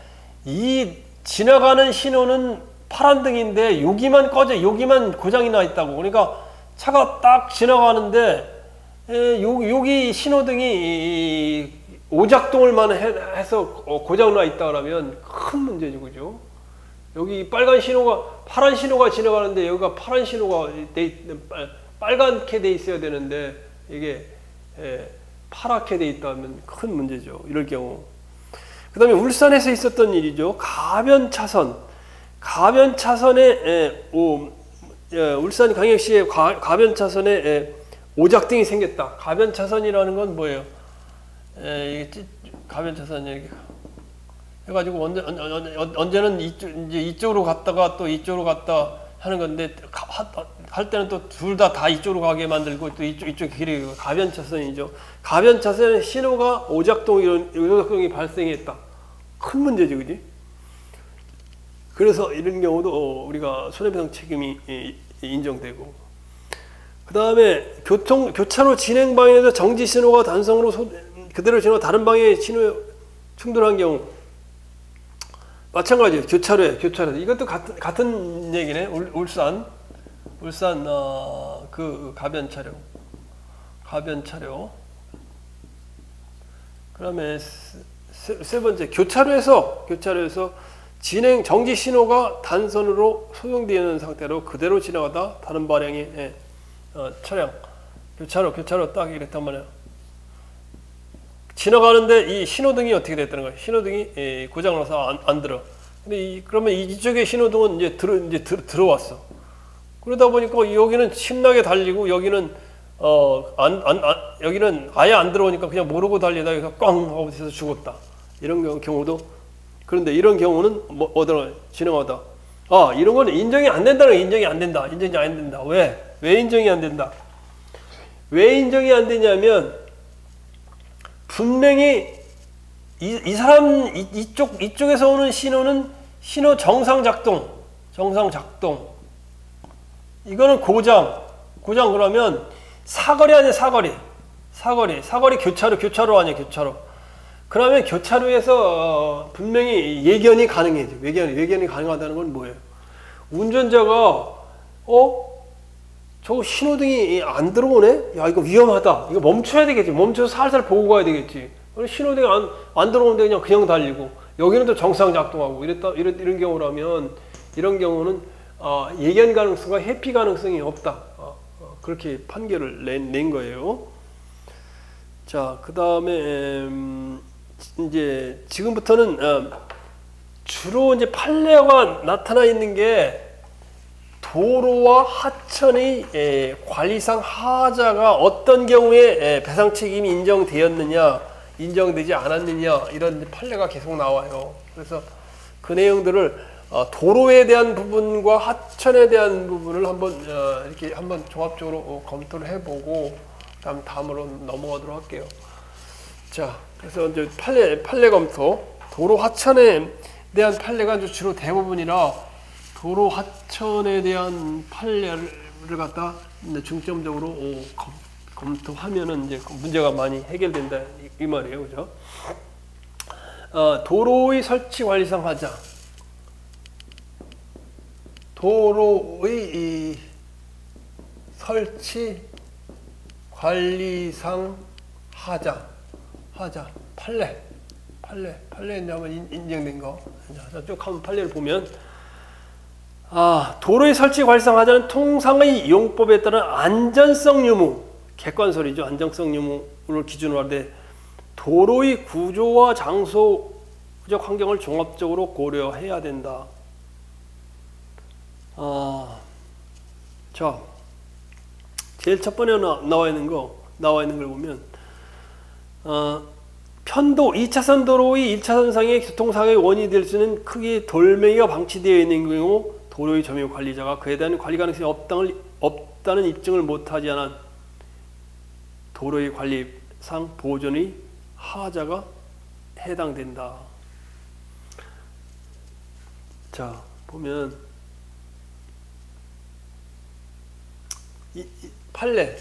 이 지나가는 신호는 파란 등인데 여기만 고장이 나 있다고. 그러니까 차가 딱 지나가는데 여기 신호등이 오작동을만 해서 고장 나 있다 그러면 큰 문제죠, 그죠? 여기 파란 신호가 지나가는데 여기가 파란 신호가 빨갛게 돼 있어야 되는데 이게 파랗게 돼 있다면 큰 문제죠. 이럴 경우. 그 다음에 울산에서 있었던 일이죠. 가변차선에 울산광역시의 가변차선에 오작등이 생겼다. 가변차선이라는 건 뭐예요? 가변차선이 해가지고 언제는 이쪽으로 갔다가 또 이쪽으로 갔다 하는 건데 할 때는 또 둘 다 이쪽으로 가게 만들고 또 이쪽 길이 가변차선이죠. 가변차선에 신호가 오작동이 발생했다. 큰 문제죠, 그지? 그래서 이런 경우도 우리가 손해배상 책임이 인정되고, 그 다음에 교차로 진행 방향에서 정지 신호가 단성으로 그대로 지나가 다른 방향의 신호에 충돌한 경우 마찬가지예요. 교차로에 이것도 같은 얘기네. 울산 그 가변차로. 그다음에 세 번째 교차로에서 정지 신호가 단선으로 소용되는 상태로 그대로 지나가다 다른 방향의 차량 교차로 딱 이랬단 말이야. 지나가는데 이 신호등이 어떻게 됐다는 거야? 신호등이 고장나서 안 들어. 근데 그러면 이쪽에 신호등은 이제 들어왔어. 그러다 보니까 여기는 신나게 달리고 여기는 여기는 아예 안 들어오니까 그냥 모르고 달리다 여기서 꽝 하고 돼서 죽었다. 이런 경우도. 그런데 이런 경우는 어디로 진행하다. 이런 거는 인정이 안 된다는 거야. 인정이 안 된다. 왜 인정이 안 된다? 왜 인정이 안 되냐면 분명히 이쪽에서 오는 신호는 신호 정상 작동. 이거는 고장 그러면 사거리 아니야, 사거리 교차로 아니야, 교차로. 그러면 교차로에서 분명히 예견이 가능해져. 예견이 가능하다는 건 뭐예요? 운전자가 저거 신호등이 안 들어오네? 야, 이거 위험하다. 이거 멈춰야 되겠지. 멈춰서 살살 보고 가야 되겠지. 신호등이 안 들어오는데 그냥 달리고 여기는 또 정상 작동하고 이런 경우라면 이런 경우는 예견 가능성과 회피 가능성이 없다. 그렇게 판결을 낸 거예요. 자, 그 다음에 이제 지금부터는 주로 이제 판례가 나타나 있는 게 도로와 하천의 관리상 하자가 어떤 경우에 배상 책임이 인정되었느냐, 인정되지 않았느냐 이런 판례가 계속 나와요. 그래서 그 내용들을 도로에 대한 부분과 하천에 대한 부분을 이렇게 한번 종합적으로 검토를 해보고 다음으로 넘어가도록 할게요. 자, 그래서 이제 판례 검토, 도로 하천에 대한 판례가 주로 대부분이라 도로 하천에 대한 판례를 갖다 중점적으로 검토하면은 이제 문제가 많이 해결된다 이 말이에요, 그죠? 도로의 설치 관리상 하자. 도로의 이 설치 관리상 하자 판례 이제 한번 인정된 거. 자, 쭉 한번 판례를 보면 도로의 설치 관리상 하자는 통상의 이용법에 따른 안전성 유무, 객관설이죠. 안전성 유무를 기준으로 하되 도로의 구조와 장소적 환경을 종합적으로 고려해야 된다. 자, 제일 첫 번에 나와 있는 걸 보면 편도 2차선 도로의 1차선상의 교통사고의 원인이 될 수 있는 크기의 돌멩이가 방치되어 있는 경우 도로의 점유 관리자가 그에 대한 관리 가능성이 없다는 입증을 못하지 않은 도로의 관리상 보존의 하자가 해당된다. 자, 보면 이 판례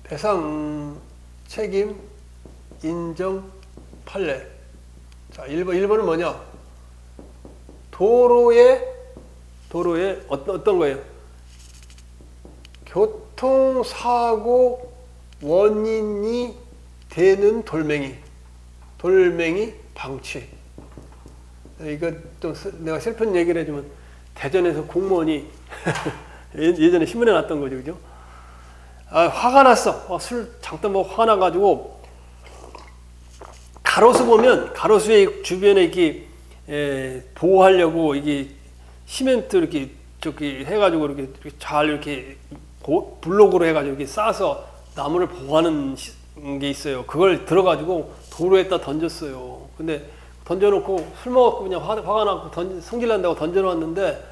배상 책임 인정 판례. 자, 1번은 뭐냐? 도로에 어떤 거예요? 교통사고 원인이 되는 돌멩이 방치. 이거 좀 내가 슬픈 얘기를 해주면 대전에서 공무원이 예전에 신문에 났던 거죠, 그죠? 화가 났어. 술 잠깐 먹고 화가 나가지고 가로수 보면 가로수의 주변에 이렇게 보호하려고 이게 시멘트 이렇게 저기 해가지고 이렇게 잘 이렇게 블록으로 해가지고 이렇게 싸서 나무를 보호하는 게 있어요. 그걸 들어가지고 도로에다 던졌어요. 근데 던져놓고 술 먹었고 그냥 화가 나고 성질 난다고 던져놨는데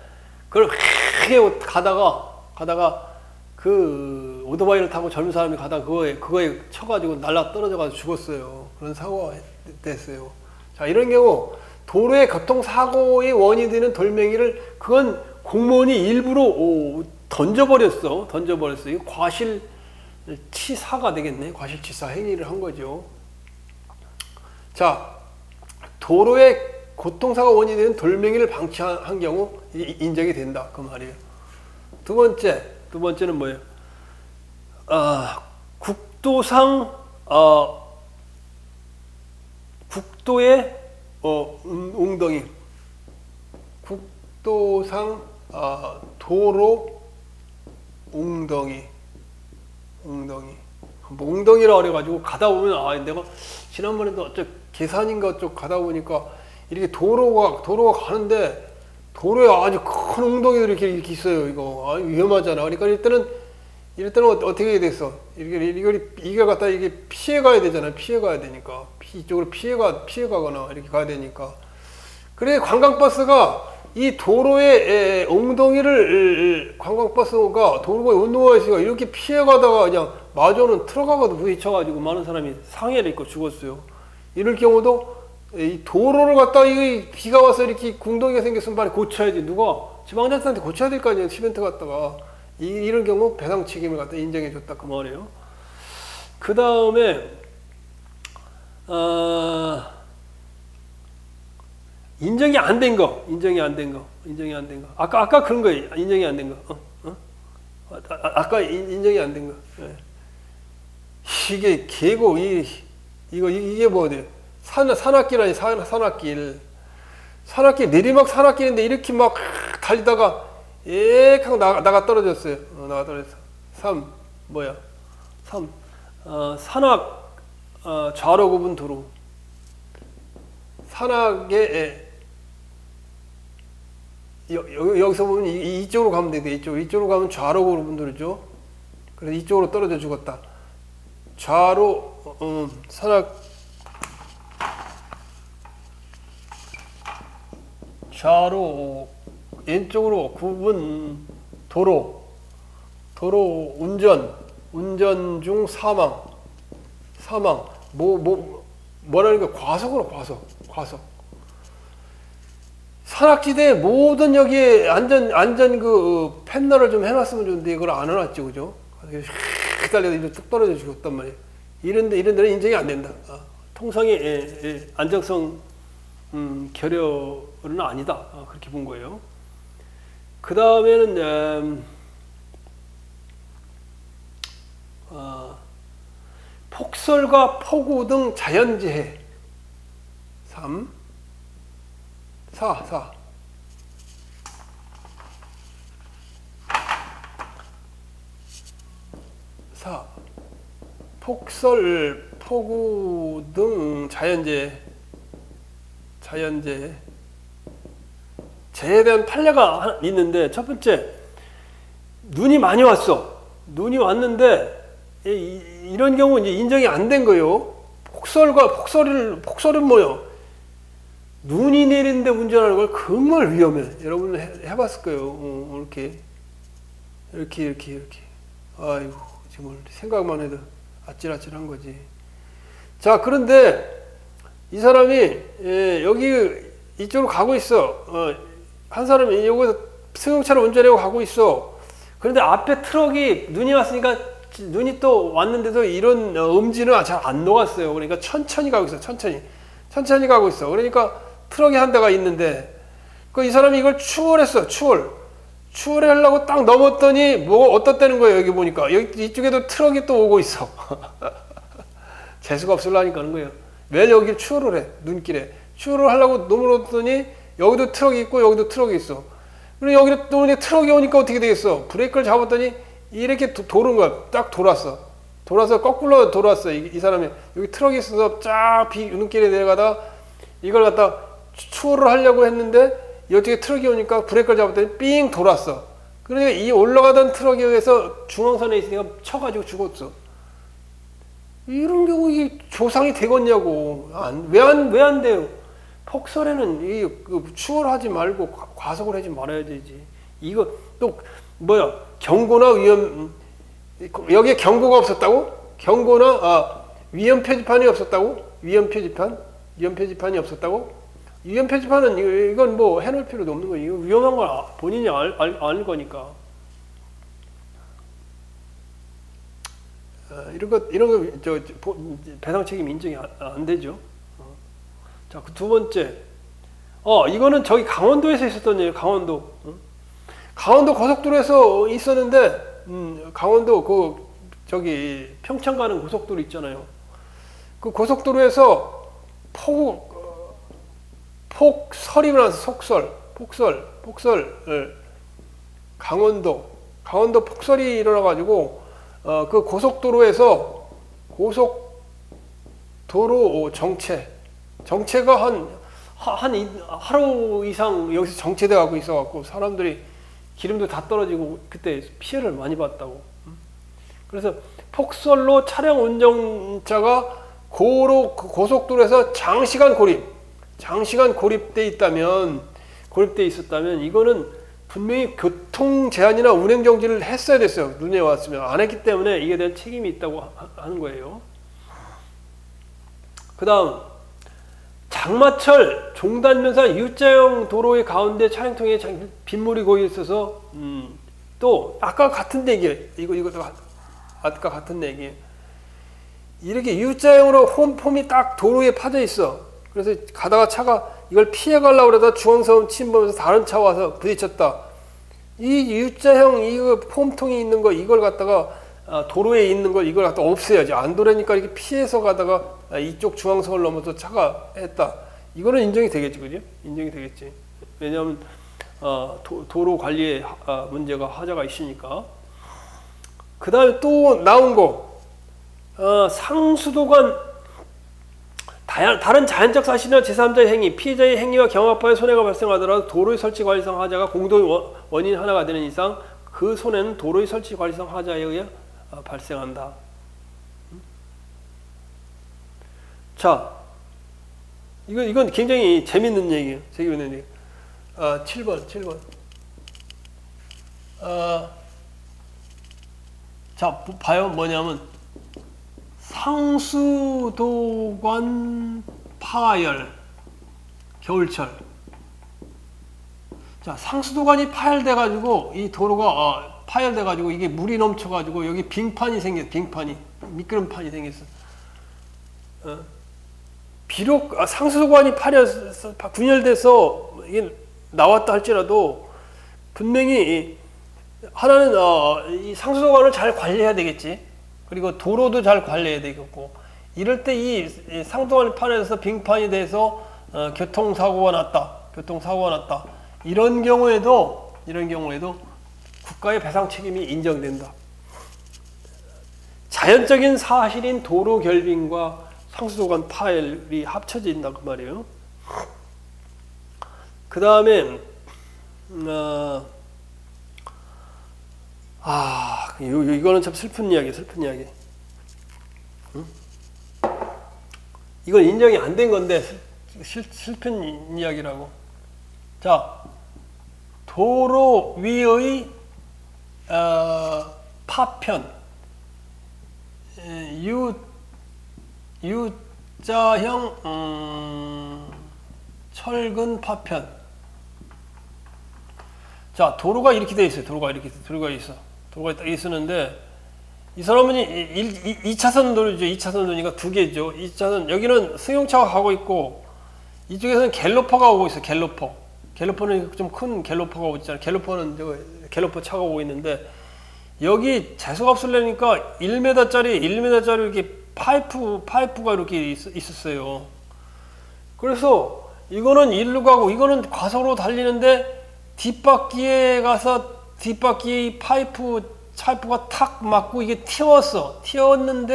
그걸 크게 가다가 그 오토바이를 타고 젊은 사람이 가다가 그거에 쳐가지고 날라 떨어져가지고 죽었어요. 그런 사고가 됐어요. 자, 이런 경우 도로의 교통사고의 원인이 되는 돌멩이를 그건 공무원이 일부러 던져버렸어. 이거 과실치사가 되겠네. 과실치사 행위를 한 거죠. 자, 도로의 교통사고 원인이 되는 돌멩이를 방치한 경우 인정이 된다. 그 말이에요. 두 번째는 뭐예요? 국도상 국도의 웅덩이, 국도상 도로 웅덩이라고 그래가지고 가다 보면 내가 지난번에도 어쩌 계산인가 어쩌고 가다 보니까 이렇게 도로가 가는데 도로에 아주 큰 웅덩이들이 이렇게 있어요. 이거 위험하잖아. 그러니까 이럴 때는 어떻게 됐어? 이걸 갖다 이게 피해가야 되잖아요. 피해가야 되니까 이쪽으로 피해가거나 이렇게 가야 되니까. 그래 관광버스가 이 도로의 웅덩이를 관광버스가 도로에 운동화에서 이렇게 피해가다가 그냥 마저는 트럭하고도 부딪혀가지고 많은 사람이 상해를 입고 죽었어요. 이럴 경우도 이 도로를 갖다 비가 와서 이렇게 웅덩이가 생겼으면 빨리 고쳐야지. 누가 지방자치한테 고쳐야 될 거 아니에요. 시멘트 갖다가 이런 경우 배상 책임을 갖다 인정해 줬다 그 말이에요. 그 다음에 인정이 안 된 거. 아까 그런 거예요. 인정이 안 된 거. 아까 인정이 안 된 거. 네. 이게 계곡 이게 뭐예요? 산악길 아니 산악길 내리막 산악길인데 이렇게 막 달리다가 하고 나가 떨어졌어요. 나가 떨어졌어. 3 산악 좌로 구분 도로. 산악에 여기서 보면 이쪽으로 가면 돼. 이쪽으로 가면 좌로 구분 도로죠. 그래서 이쪽으로 떨어져 죽었다. 좌로 산악 좌로 왼쪽으로 구분 도로 운전 중 사망 뭐라는 게 과속 산악지대에 모든 여기에 안전 그 패널을 좀 해놨으면 좋은데 이걸 안 해놨죠, 그죠? 달려서 이제 뚝 떨어져 죽었단 말이에요. 이런 데는 인정이 안 된다. 통상의 안정성 결여는 아니다. 그렇게 본 거예요. 그 다음에는 폭설과 폭우 등 자연재해. 3 4 폭설, 폭우 등 자연재해. 재해에 대한 판례가 있는데, 첫 번째, 눈이 많이 왔어. 눈이 왔는데 이런 경우 이제 인정이 안 된 거예요. 폭설은 뭐요? 눈이 내리는데 운전하는 걸 정말 위험해. 여러분 해봤을 거예요. 이렇게. 아이고, 정말 생각만 해도 아찔아찔한 거지. 자, 그런데 이 사람이 여기 이쪽으로 가고 있어. 한 사람이 여기서 승용차를 운전하고 가고 있어. 그런데 앞에 트럭이 눈이 왔으니까 눈이 또 왔는데도 이런 음지는 잘 안 녹았어요. 그러니까 천천히 가고 있어. 천천히 가고 있어. 그러니까 트럭이 한 대가 있는데 이 사람이 이걸 추월했어. 추월하려고 딱 넘었더니 뭐가 어떻다는 거예요. 여기 보니까 여기 이쪽에도 트럭이 또 오고 있어. 재수가 없으려니까 하는 거예요. 왜 여기 추월을 해? 눈길에 추월을 하려고 넘어졌더니 여기도 트럭이 있고 여기도 트럭이 있어. 그리고 여기도 또 트럭이 오니까 어떻게 되겠어? 브레이크를 잡았더니 이렇게 도는 거야. 딱 돌아서 거꾸로 돌았어. 이 사람이 여기 트럭이 있어서 쫙 눈길에 내려가다 이걸 갖다 추월을 하려고 했는데 어떻게 트럭이 오니까 브레이크를 잡았더니 삥 돌았어. 그러니까 이 올라가던 트럭에 의해서 중앙선에 있으니까 쳐가지고 죽었어. 이런 경우 이게 조상이 되겠냐고. 왜 안 돼요? 폭설에는 추월하지 말고 과속을 하지 말아야 되지. 이거 또 뭐야? 경고나 위험, 여기에 경고가 없었다고? 경고나 위험 표지판이 없었다고? 위험 표지판이 없었다고? 위험 표지판은 이건 뭐 해놓을 필요도 없는 거예요. 이거 위험한 걸 본인이 알 거니까. 이런 거 배상 책임 인정이 안 되죠. 자, 그 두 번째. 이거는 저기 강원도에서 있었던 일이에요. 강원도 고속도로에서 있었는데, 강원도 저기 평창 가는 고속도로 있잖아요. 그 고속도로에서 폭설이 일어나서 폭설. 강원도 폭설이 일어나가지고, 그 고속도로에서 고속도로 정체가 한 하루 이상 여기서 정체돼 갖고 있어갖고 사람들이 기름도 다 떨어지고 그때 피해를 많이 봤다고. 그래서 폭설로 차량 운전자가 고속도로에서 장시간 고립돼 있었다면 이거는 분명히 교통 제한이나 운행 정지를 했어야 됐어요. 눈에 왔으면. 안 했기 때문에 이게 대한 책임이 있다고 하는 거예요. 그 다음, 장마철 종단면사 U자형 도로의 가운데 차량통에 빗물이 고여 있어서 또 아까 같은 얘기예요. 이것도 아까 같은 얘기예요. 이렇게 U자형으로 홈폼이 딱 도로에 파져 있어. 그래서 가다가 차가 이걸 피해 가려고 그러다 중앙선 침범해서 다른 차 와서 부딪혔다. 이 U자형 이거 폼통이 있는 거 이걸 갖다가 도로에 있는 걸 이걸 갖다 없애야지. 안 도래니까 이렇게 피해서 가다가 이쪽 중앙선을 넘어서 차가 했다. 이거는 인정이 되겠지, 그죠? 인정이 되겠지. 왜냐하면 도로 관리에 문제가 하자가 있으니까. 그 다음에 또 나온 거 상수도관 다른 자연적 사실이나 제3자의 행위, 피해자의 행위와 경합하여 손해가 발생하더라도 도로의 설치 관리상 하자가 공동 원인 하나가 되는 이상 그 손해는 도로의 설치 관리상 하자에 의해 발생한다. 자, 이건 굉장히 재밌는 얘기예요. 7번. 자, 봐요. 뭐냐면 상수도관 파열 겨울철 자, 상수도관이 파열돼가지고 이 도로가 파열돼가지고 이게 물이 넘쳐가지고 여기 빙판이 생겼어. 빙판이 미끄럼판이 생겼어. 비록 상수도관이 파열돼서 분열돼서 이게 나왔다 할지라도 분명히 하나는 이 상수도관을 잘 관리해야 되겠지. 그리고 도로도 잘 관리해야 되겠고 이럴 때 이 상수도관이 파열돼서 빙판이 돼서 교통사고가 났다. 이런 경우에도 국가의 배상 책임이 인정된다. 자연적인 사실인 도로 결빙과 상수도관 파열이 합쳐진다 그 말이에요. 그 다음에 이거는 참 슬픈 이야기. 응? 이건 인정이 안 된 건데 슬픈 이야기라고. 자, 도로 위의 파편, U자형 철근 파편. 자, 도로가 이렇게 돼 있어요. 도로가 딱 있었는데 이 사람은 2차선 도로죠. 2차선 도로니까 두 개죠. 2차선 여기는 승용차가 가고 있고 이쪽에서는 갤로퍼가 오고 있어요. 갤로퍼는 좀 큰 갤로퍼가 오고 있잖아요. 갤로퍼 차가 오고 있는데 여기 재수값을 내니까 1m짜리 이렇게 파이프가 이렇게 있었어요. 그래서 이거는 일로 가고 이거는 과속으로 달리는데 뒷바퀴에 가서 뒷바퀴 파이프가 탁 맞고 이게 튀었는데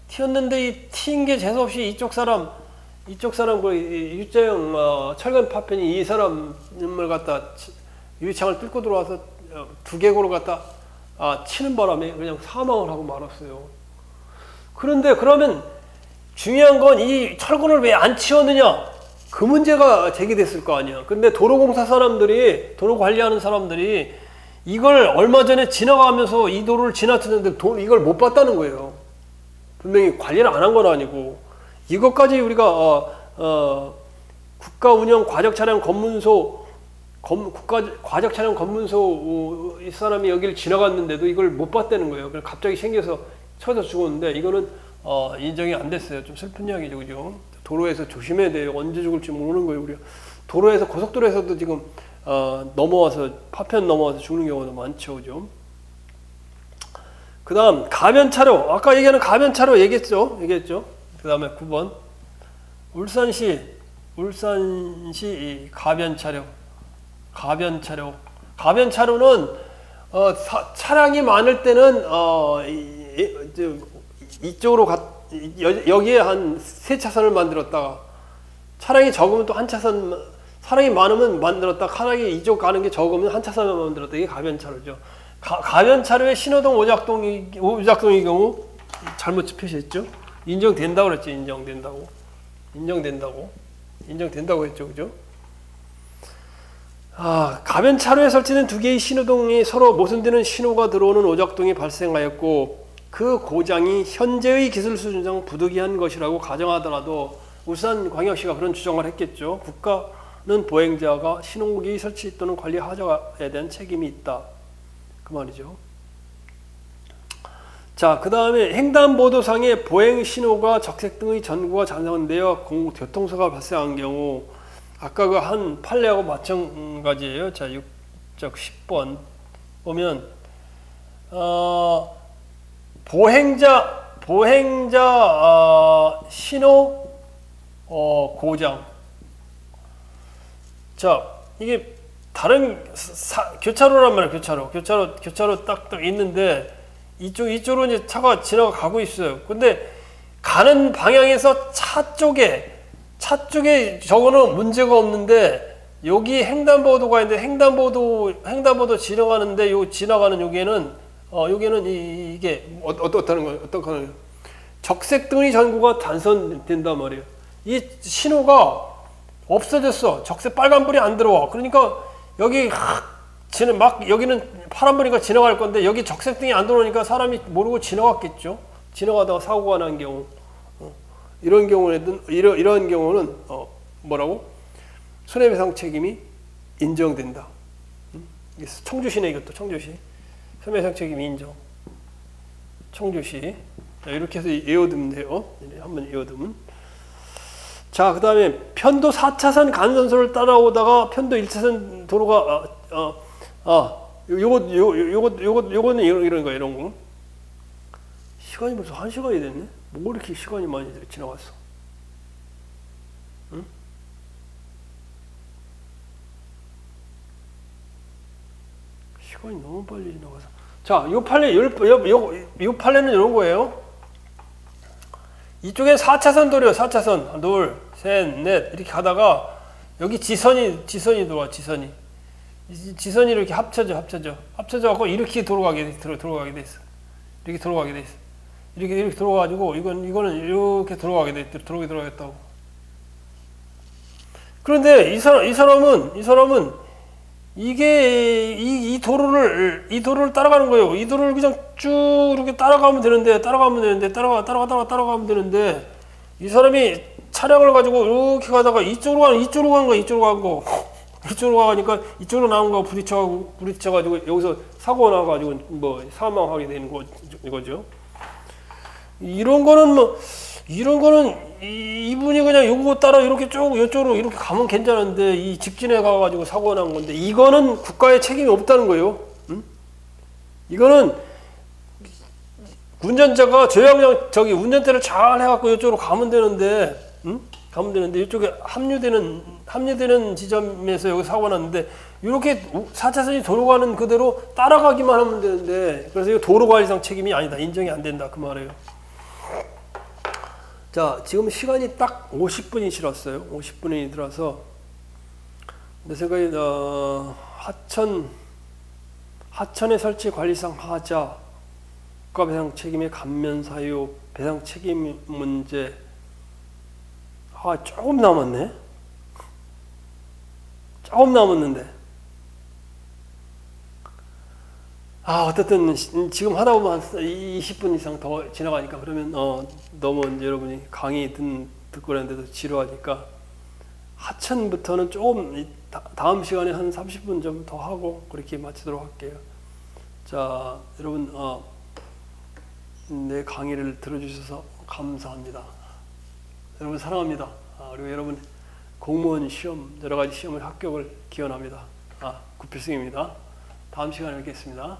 이 튄 게 재수없이 이쪽 사람 그 U자형 철근 파편이 이 사람을 갖다 유리창을 뚫고 들어와서 두개골을 갖다 치는 바람에 그냥 사망을 하고 말았어요. 그런데 그러면 중요한 건 이 철근을 왜 안 치웠느냐? 그 문제가 제기됐을 거 아니야. 근데 도로 관리하는 사람들이 이걸 얼마 전에 지나가면서 이 도로를 지나쳤는데 이걸 못 봤다는 거예요. 분명히 관리를 안 한 건 아니고 이것까지 우리가 국가 운영 과적차량 검문소 이 사람이 여기를 지나갔는데도 이걸 못 봤다는 거예요. 그래서 갑자기 생겨서 쳐져 죽었는데 이거는 인정이 안 됐어요. 좀 슬픈 이야기죠, 그죠? 도로에서 조심해야 돼요. 언제 죽을지 모르는 거예요, 우리가. 도로에서 고속도로에서도 지금 파편 넘어와서 죽는 경우도 많죠, 그죠? 그 다음 가변차로, 아까 얘기하는 가변차로 얘기했죠. 그 다음에 9번 울산시 가변차로는 차량이 많을 때는 이쪽으로 여기에 한 3차선을 만들었다가 차량이 적으면 또 한 차선, 차량이 많으면 만들었다, 차량이 이쪽 가는 게 적으면 한 차선만 만들었다. 이게 가변차로죠. 가변차로의 신호등 오작동의 경우 잘못 표시했죠. 인정된다고 그랬죠. 인정된다고 했죠. 그죠? 가변차로에 설치된 두 개의 신호등이 서로 모순되는 신호가 들어오는 오작동이 발생하였고 그 고장이 현재의 기술 수준상 부득이한 것이라고 가정하더라도 울산광역시가 그런 주장을 했겠죠. 국가는 보행자가 신호기 설치 또는 관리 하자에 대한 책임이 있다. 그 말이죠. 자, 그 다음에 횡단보도상에 보행신호가 적색 등의 전구가 잔상되어 교통사고가 발생한 경우 아까 그 한 판례하고 마찬가지예요. 자, 6적 10번 보면 보행자 신호 고장. 자, 이게 다른 교차로란 말이에요. 교차로 딱 있는데 이쪽으로 이제 차가 지나가고 있어요. 근데 가는 방향에서 차 쪽에 저거는 문제가 없는데 여기 횡단보도가 있는데 횡단보도 지나가는데 요 지나가는 여기에는 이게 어떻다는 거예요? 적색등의 전구가 단선된단 말이에요. 이 신호가 없어졌어. 적색 빨간불이 안 들어와. 그러니까 여기 여기는 파란불이니까 지나갈 건데 여기 적색등이 안 들어오니까 사람이 모르고 지나갔겠죠. 지나가다가 사고가 난 경우. 이런 경우는 뭐라고? 손해배상 책임이 인정된다. 청주시네 이것도 청주시. 현매상 책임 인정. 청주시. 자, 이렇게 해서 외워두면 돼요. 한번 외워두면. 자, 그 다음에 편도 4차선 간선소를 따라오다가 편도 1차선 도로가 요거는 이런 거 이런 거. 시간이 벌써 1시간이 됐네. 뭐 이렇게 시간이 많이 지나갔어. 응? 시간이 너무 빨리 지나가서. 자, 요 판례는 이런 거예요. 이쪽엔 4차선 도로요. 4차선. 둘, 셋, 넷. 이렇게 가다가 여기 지선이 들어와. 지선이 이렇게 합쳐져 갖고 이렇게 들어가게 돼 있어. 이렇게 들어가게 돼 있어. 이렇게 들어가가지고 이거는 이렇게 들어가겠다고. 그런데 이 사람은 이 도로를 따라가는 거예요. 이 도로를 그냥 쭉 이렇게 따라가면 되는데 따라가면 되는데 이 사람이 차량을 가지고 이렇게 가다가 이쪽으로 간 가니까 이쪽으로 나온 거 부딪혀가지고 여기서 사고 나가지고 뭐 사망하게 되는 이거죠. 이런 거는 이분이 그냥 요거 따라 이렇게 쭉 이쪽으로 이렇게 가면 괜찮은데 이 직진에 가가지고 사고가 난 건데 이거는 국가의 책임이 없다는 거예요. 응? 이거는 운전자가 운전대를 잘 해갖고 이쪽으로 가면 되는데, 응? 가면 되는데 이쪽에 합류되는 지점에서 여기 사고가 났는데 이렇게 4차선이 도로 가는 그대로 따라가기만 하면 되는데 그래서 이거 도로관리상 책임이 아니다. 인정이 안 된다. 그 말이에요. 자, 지금 시간이 딱 50분이 지났어요. 50분이 들어서 내 생각에 하천의 설치 관리상 하자, 국가배상 책임의 감면 사유, 배상 책임 문제. 조금 남았네. 조금 남았는데. 어쨌든 지금 하다 보면 한 20분 이상 더 지나가니까 그러면 너무 이제 여러분이 강의 듣고 그랬는데도 지루하니까 하천부터는 조금 다음 시간에 한 30분 좀 더 하고 그렇게 마치도록 할게요. 자, 여러분 내 강의를 들어주셔서 감사합니다. 여러분 사랑합니다. 그리고 여러분 공무원 시험 여러 가지 시험을 합격을 기원합니다. 구필승입니다. 다음 시간에 뵙겠습니다.